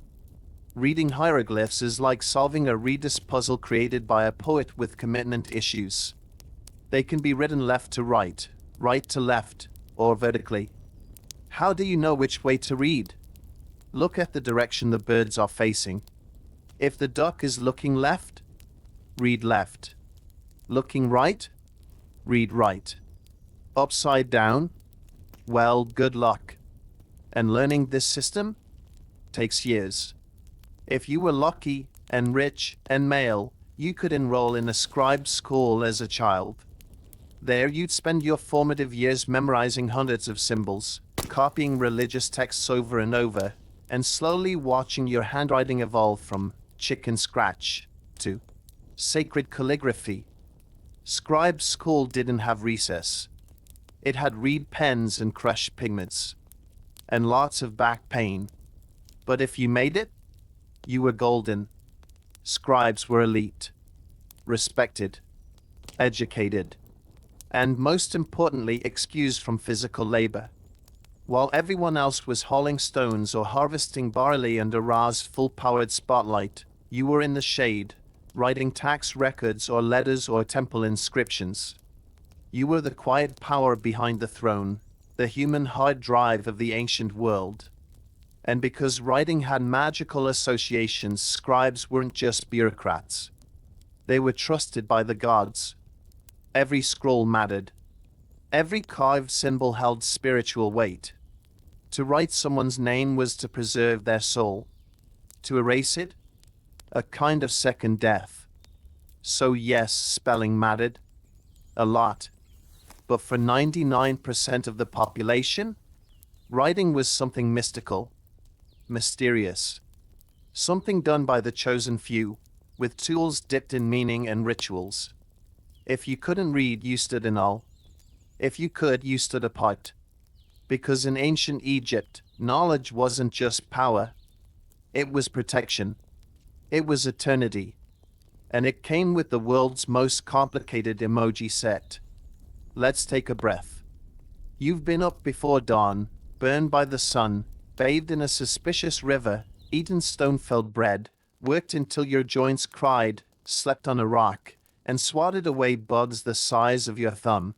Reading hieroglyphs is like solving a Reader's puzzle created by a poet with commitment issues. They can be written left to right, right to left, or vertically. How do you know which way to read? Look at the direction the birds are facing. If the duck is looking left, read left. Looking right, read right. Upside down? Well, good luck. And learning this system takes years. If you were lucky and rich and male, you could enroll in a scribe school as a child. There you'd spend your formative years memorizing hundreds of symbols, copying religious texts over and over, and slowly watching your handwriting evolve from chicken scratch to sacred calligraphy. Scribe school didn't have recess. It had reed pens and crushed pigments, and lots of back pain. But if you made it, you were golden. Scribes were elite, respected, educated, and most importantly, excused from physical labor. While everyone else was hauling stones or harvesting barley under Ra's full-powered spotlight, you were in the shade, writing tax records or letters or temple inscriptions. You were the quiet power behind the throne, the human hard drive of the ancient world. And because writing had magical associations, scribes weren't just bureaucrats. They were trusted by the gods. Every scroll mattered. Every carved symbol held spiritual weight. To write someone's name was to preserve their soul. To erase it? A kind of second death. So yes, spelling mattered. A lot. But for 99% of the population, writing was something mystical, mysterious. Something done by the chosen few, with tools dipped in meaning and rituals. If you couldn't read, you stood in awe. If you could, you stood apart. Because in ancient Egypt, knowledge wasn't just power. It was protection. It was eternity. And it came with the world's most complicated emoji set. Let's take a breath. You've been up before dawn, burned by the sun, bathed in a suspicious river, eaten stone-filled bread, worked until your joints cried, slept on a rock, and swatted away bugs the size of your thumb.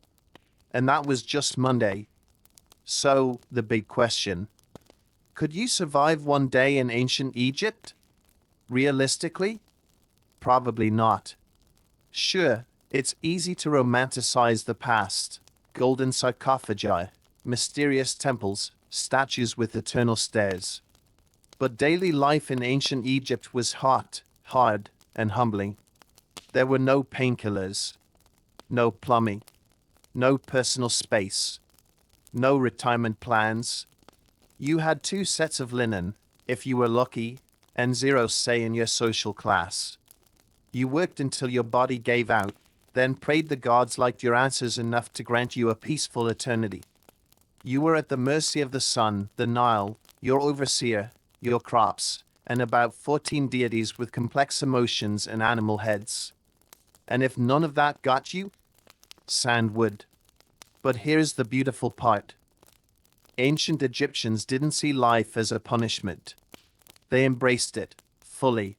And that was just Monday. So, the big question. Could you survive one day in ancient Egypt? Realistically? Probably not. Sure, it's easy to romanticize the past. Golden sarcophagi, mysterious temples, statues with eternal stares. But daily life in ancient Egypt was hot, hard, and humbling. There were no painkillers, no plumbing, no personal space, no retirement plans. You had 2 sets of linen, if you were lucky, and 0 say in your social class. You worked until your body gave out, then prayed the gods liked your answers enough to grant you a peaceful eternity. You were at the mercy of the sun, the Nile, your overseer, your crops, and about 14 deities with complex emotions and animal heads. And if none of that got you, sand would. But here's the beautiful part. Ancient Egyptians didn't see life as a punishment. They embraced it, fully.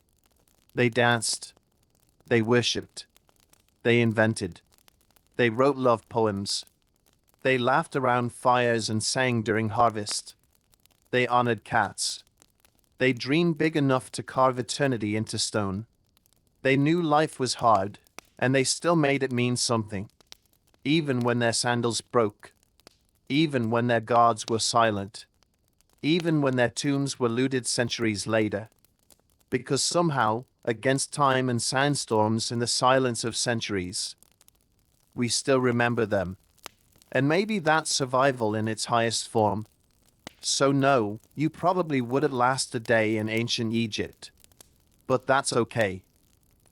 They danced. They worshipped. They invented. They wrote love poems. They laughed around fires and sang during harvest. They honored cats. They dreamed big enough to carve eternity into stone. They knew life was hard, and they still made it mean something. Even when their sandals broke, even when their gods were silent, even when their tombs were looted centuries later. Because somehow, against time and sandstorms in the silence of centuries, we still remember them. And maybe that's survival in its highest form. So no, you probably wouldn't last a day in ancient Egypt. But that's okay.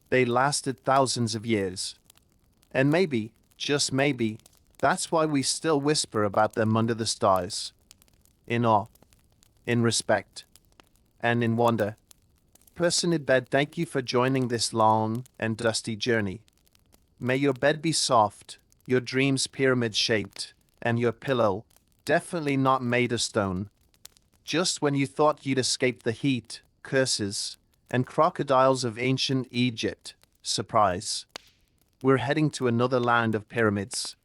They lasted thousands of years. And maybe, just maybe, that's why we still whisper about them under the stars. In awe, in respect, and in wonder. Person in bed, thank you for joining this long and dusty journey. May your bed be soft, your dreams pyramid-shaped, and your pillow definitely not made of stone. Just when you thought you'd escape the heat, curses, and crocodiles of ancient Egypt, surprise. We're heading to another land of pyramids.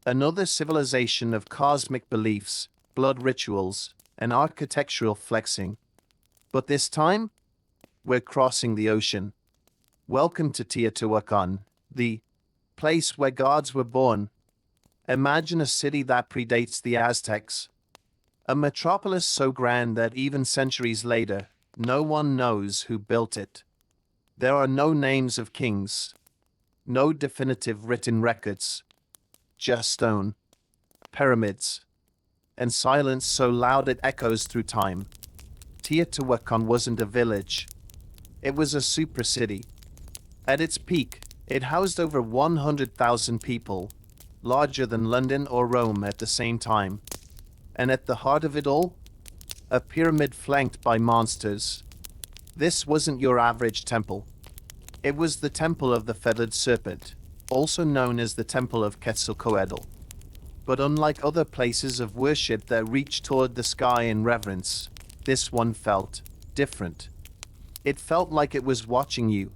Another civilization of cosmic beliefs, blood rituals, and architectural flexing. But this time, we're crossing the ocean. Welcome to Teotihuacan, the place where gods were born. Imagine a city that predates the Aztecs. A metropolis so grand that even centuries later, no one knows who built it. There are no names of kings, no definitive written records, just stone, pyramids, and silence so loud it echoes through time. Teotihuacan wasn't a village. It was a super city. At its peak, it housed over 100,000 people, larger than London or Rome at the same time. And at the heart of it all, a pyramid flanked by monsters. This wasn't your average temple. It was the Temple of the Feathered Serpent, also known as the Temple of Quetzalcoatl. But unlike other places of worship that reach toward the sky in reverence, this one felt different. It felt like it was watching you.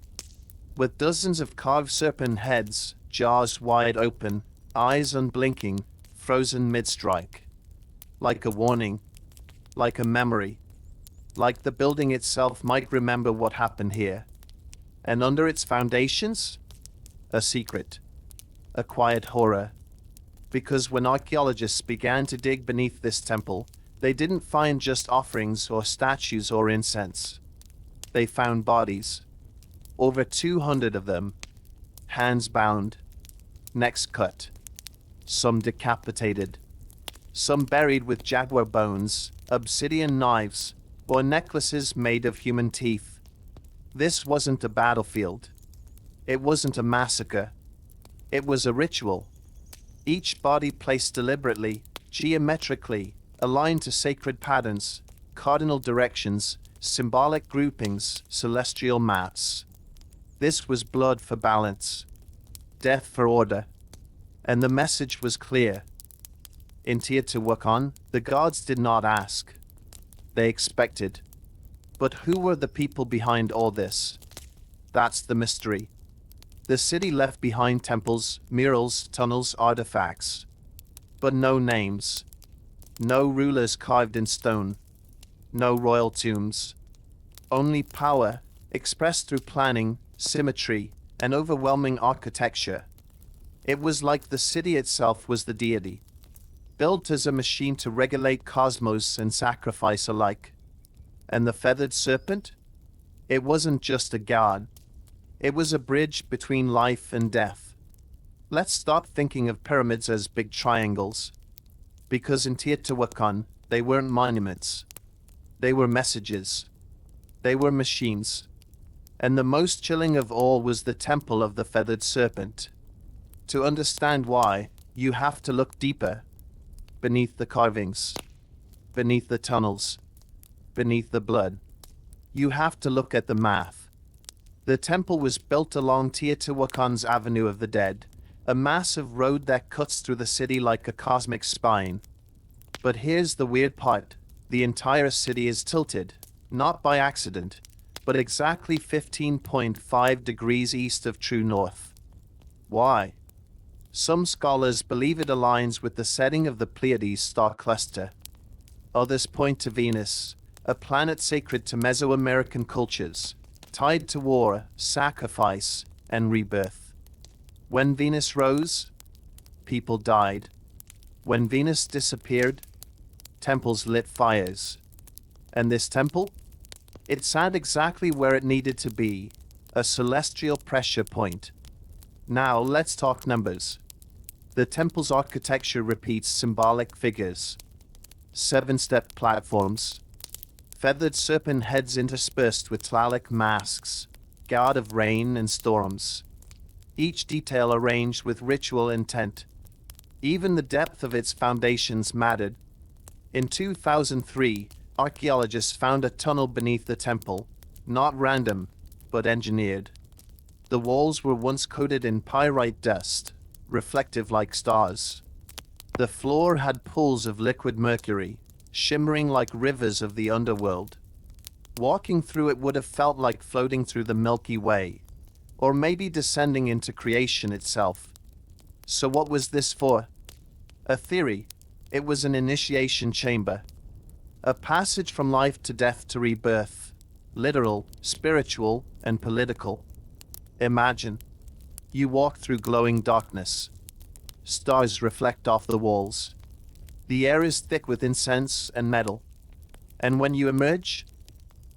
With dozens of carved serpent heads, jaws wide open, eyes unblinking, frozen mid-strike. Like a warning. Like a memory. Like the building itself might remember what happened here. And under its foundations, a secret. A quiet horror. Because when archaeologists began to dig beneath this temple, they didn't find just offerings or statues or incense. They found bodies. Over 200 of them. Hands bound. Necks cut. Some decapitated. Some buried with jaguar bones, obsidian knives, or necklaces made of human teeth. This wasn't a battlefield. It wasn't a massacre. It was a ritual. Each body placed deliberately, geometrically, aligned to sacred patterns, cardinal directions, symbolic groupings, celestial maps. This was blood for balance, death for order, and the message was clear. In Teotihuacan, the gods did not ask. They expected. But who were the people behind all this? That's the mystery. The city left behind temples, murals, tunnels, artifacts. But no names. No rulers carved in stone. No royal tombs. Only power, expressed through planning, symmetry, and overwhelming architecture. It was like the city itself was the deity, built as a machine to regulate cosmos and sacrifice alike. And the feathered serpent? It wasn't just a god. It was a bridge between life and death. Let's stop thinking of pyramids as big triangles. Because in Teotihuacan, they weren't monuments. They were messages. They were machines. And the most chilling of all was the Temple of the Feathered Serpent. To understand why, you have to look deeper. Beneath the carvings. Beneath the tunnels. Beneath the blood. You have to look at the math. The temple was built along Teotihuacan's Avenue of the Dead, a massive road that cuts through the city like a cosmic spine. But here's the weird part. The entire city is tilted, not by accident, but exactly 15.5 degrees east of true north. Why? Some scholars believe it aligns with the setting of the Pleiades star cluster. Others point to Venus, a planet sacred to Mesoamerican cultures, tied to war, sacrifice, and rebirth. When Venus rose, people died. When Venus disappeared, temples lit fires. And this temple? It sat exactly where it needed to be, a celestial pressure point. Now let's talk numbers. The temple's architecture repeats symbolic figures. 7-step platforms, feathered serpent heads interspersed with Tlaloc masks, god of rain and storms. Each detail arranged with ritual intent. Even the depth of its foundations mattered. In 2003, archaeologists found a tunnel beneath the temple, not random, but engineered. The walls were once coated in pyrite dust, reflective like stars. The floor had pools of liquid mercury, shimmering like rivers of the underworld. Walking through it would have felt like floating through the Milky Way, or maybe descending into creation itself. So what was this for? A theory. It was an initiation chamber. A passage from life to death to rebirth. Literal, spiritual, and political. Imagine. You walk through glowing darkness. Stars reflect off the walls. The air is thick with incense and metal. And when you emerge,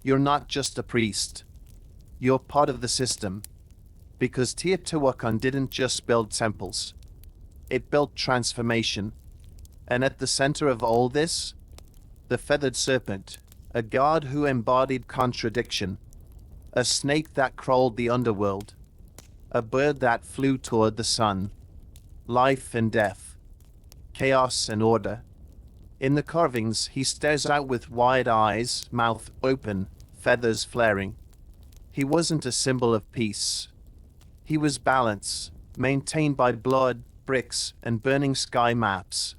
you're not just a priest. You're part of the system. Because Teotihuacan didn't just build temples. It built transformation. And at the center of all this, the feathered serpent, a god who embodied contradiction. A snake that crawled the underworld. A bird that flew toward the sun. Life and death. Chaos and order. In the carvings, he stares out with wide eyes, mouth open, feathers flaring. He wasn't a symbol of peace. He was balance, maintained by blood, bricks, and burning sky maps.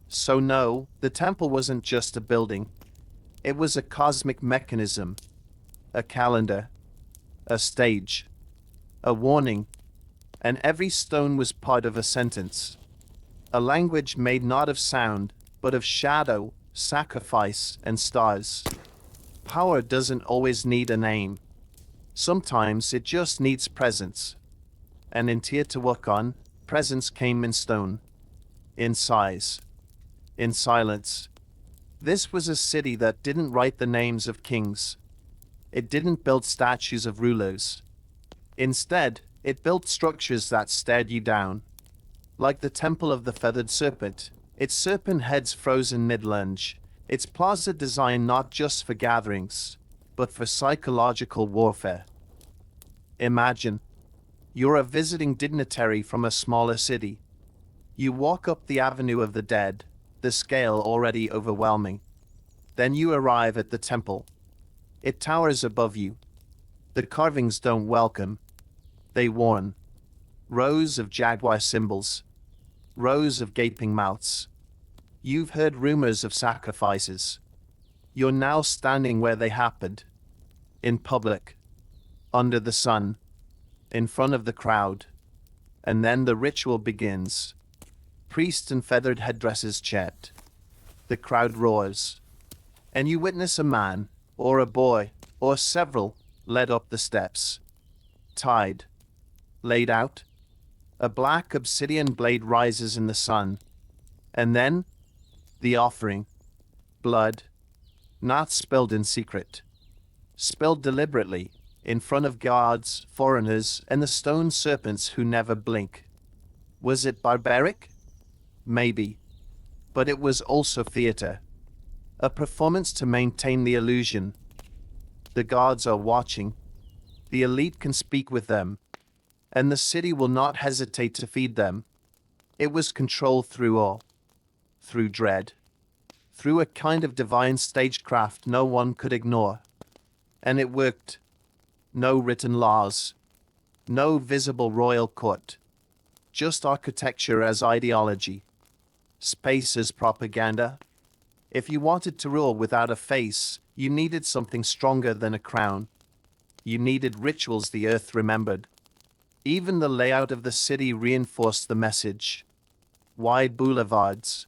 So no, the temple wasn't just a building. It was a cosmic mechanism. A calendar. A stage. A warning. And every stone was part of a sentence. A language made not of sound, but of shadow, sacrifice, and stars. Power doesn't always need a name. Sometimes it just needs presence. And in Teotihuacan, presence came in stone. In size. In silence. This was a city that didn't write the names of kings. It didn't build statues of rulers. Instead, it built structures that stared you down. Like the Temple of the Feathered Serpent, its serpent heads frozen mid-lunge, its plaza designed not just for gatherings, but for psychological warfare. Imagine, you're a visiting dignitary from a smaller city. You walk up the Avenue of the Dead, the scale already overwhelming. Then you arrive at the temple. It towers above you. The carvings don't welcome. They warn. Rows of jaguar symbols. Rows of gaping mouths. You've heard rumors of sacrifices. You're now standing where they happened. In public. Under the sun. In front of the crowd. And then the ritual begins. Priests in feathered headdresses chant. The crowd roars. And you witness a man, or a boy, or several, led up the steps. Tied. Laid out. A black obsidian blade rises in the sun. And then, the offering. Blood. Not spilled in secret. Spilled deliberately, in front of gods, foreigners, and the stone serpents who never blink. Was it barbaric? Maybe. But it was also theater. A performance to maintain the illusion. The gods are watching. The elite can speak with them. And the city will not hesitate to feed them. It was control through awe. Through dread. Through a kind of divine stagecraft no one could ignore. And it worked. No written laws. No visible royal court. Just architecture as ideology. Space as propaganda. If you wanted to rule without a face, you needed something stronger than a crown. You needed rituals the earth remembered. Even the layout of the city reinforced the message. Wide boulevards.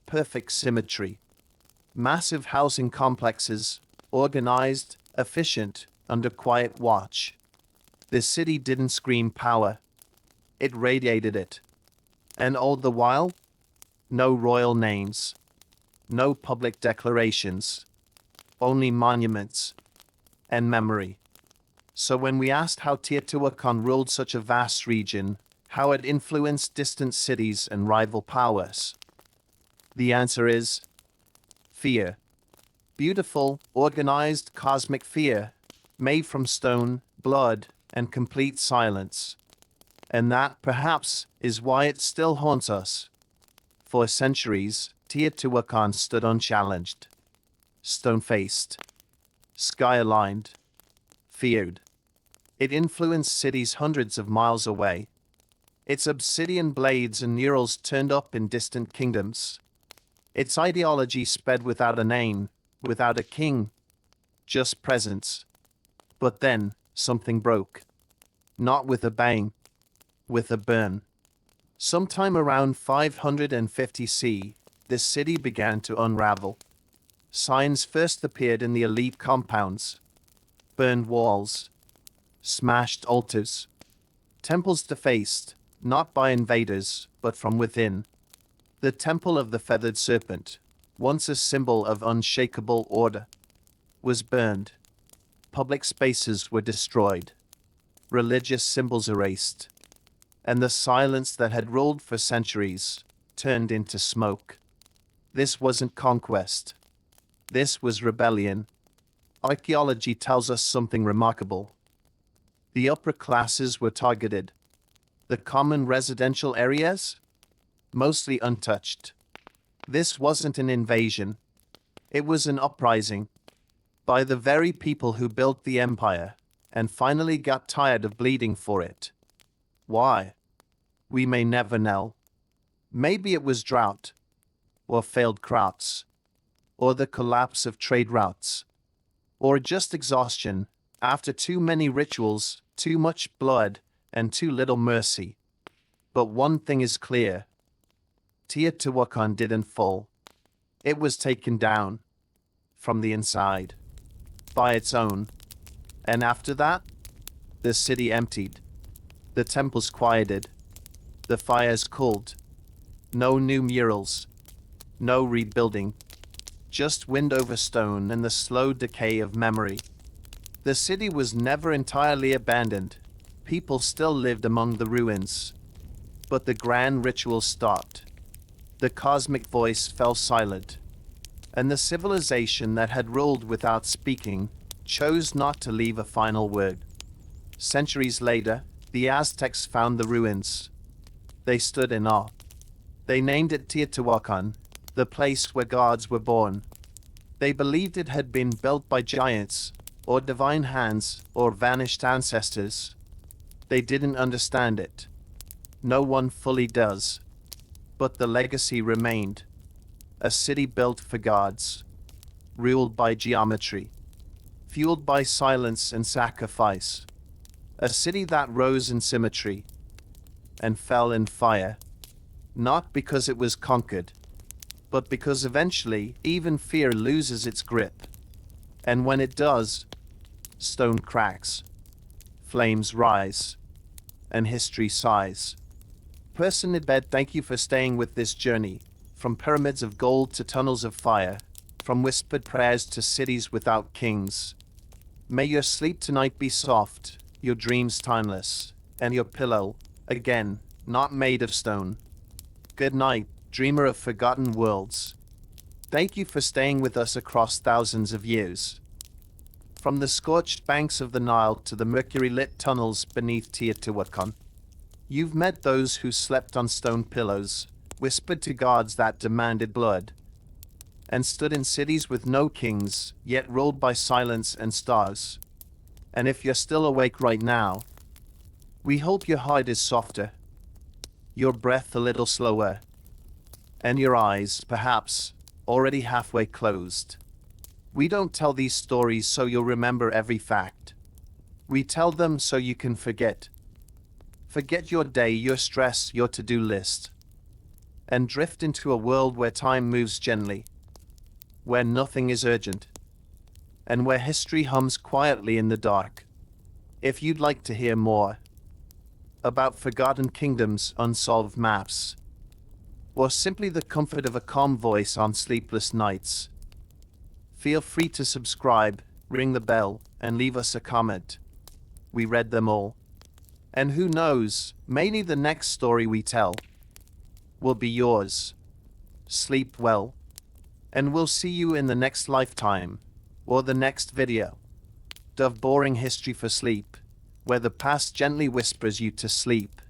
Perfect symmetry. Massive housing complexes, organized, efficient, under quiet watch. The city didn't scream power. It radiated it. And all the while, No royal names. No public declarations. Only monuments and memory. So when we asked how Teotihuacan ruled such a vast region, how it influenced distant cities and rival powers, the answer is fear. Beautiful, organized cosmic fear, made from stone, blood, and complete silence. And that, perhaps, is why it still haunts us. For centuries, Teotihuacan stood unchallenged, stone-faced, sky-aligned, feared. It influenced cities hundreds of miles away. Its obsidian blades and murals turned up in distant kingdoms. Its ideology sped without a name, without a king, just presence. But then, something broke. Not with a bang, with a burn. Sometime around 550 C, this city began to unravel. Signs first appeared in the elite compounds. Burned walls. Smashed altars. Temples defaced, not by invaders, but from within. The Temple of the Feathered Serpent, once a symbol of unshakable order, was burned. Public spaces were destroyed. Religious symbols erased. And the silence that had ruled for centuries turned into smoke. This wasn't conquest. This was rebellion. Archaeology tells us something remarkable. The upper classes were targeted. The common residential areas? Mostly untouched. This wasn't an invasion. It was an uprising. By the very people who built the empire, and finally got tired of bleeding for it. Why? We may never know. Maybe it was drought, or failed crops, or the collapse of trade routes, or just exhaustion after too many rituals, too much blood, and too little mercy. But one thing is clear. Teotihuacan didn't fall. It was taken down, from the inside, by its own. And after that, the city emptied. The temples quieted. The fires cooled. No new murals. No rebuilding. Just wind over stone and the slow decay of memory. The city was never entirely abandoned. People still lived among the ruins. But the grand ritual stopped. The cosmic voice fell silent. And the civilization that had ruled without speaking chose not to leave a final word. Centuries later, the Aztecs found the ruins. They stood in awe. They named it Teotihuacan, the place where gods were born. They believed it had been built by giants, or divine hands, or vanished ancestors. They didn't understand it. No one fully does. But the legacy remained. A city built for gods, ruled by geometry, fueled by silence and sacrifice. A city that rose in symmetry and fell in fire, not because it was conquered, but because eventually even fear loses its grip. And when it does, stone cracks, flames rise, and history sighs. Person in bed, thank you for staying with this journey, from pyramids of gold to tunnels of fire, from whispered prayers to cities without kings. May your sleep tonight be soft, your dreams timeless, and your pillow, again, not made of stone. Good night, dreamer of forgotten worlds. Thank you for staying with us across thousands of years. From the scorched banks of the Nile to the mercury-lit tunnels beneath Teotihuacan, you've met those who slept on stone pillows, whispered to gods that demanded blood, and stood in cities with no kings, yet ruled by silence and stars. And if you're still awake right now, we hope your heart is softer, your breath a little slower, and your eyes, perhaps, already halfway closed. We don't tell these stories so you'll remember every fact. We tell them so you can forget. Forget your day, your stress, your to-do list, and drift into a world where time moves gently, where nothing is urgent, and where history hums quietly in the dark. If you'd like to hear more about forgotten kingdoms, unsolved maps, or simply the comfort of a calm voice on sleepless nights. Feel free to subscribe, ring the bell, and leave us a comment. We read them all. And who knows, maybe the next story we tell will be yours. Sleep well, and we'll see you in the next lifetime, or the next video. Of Boring History for Sleep, where the past gently whispers you to sleep.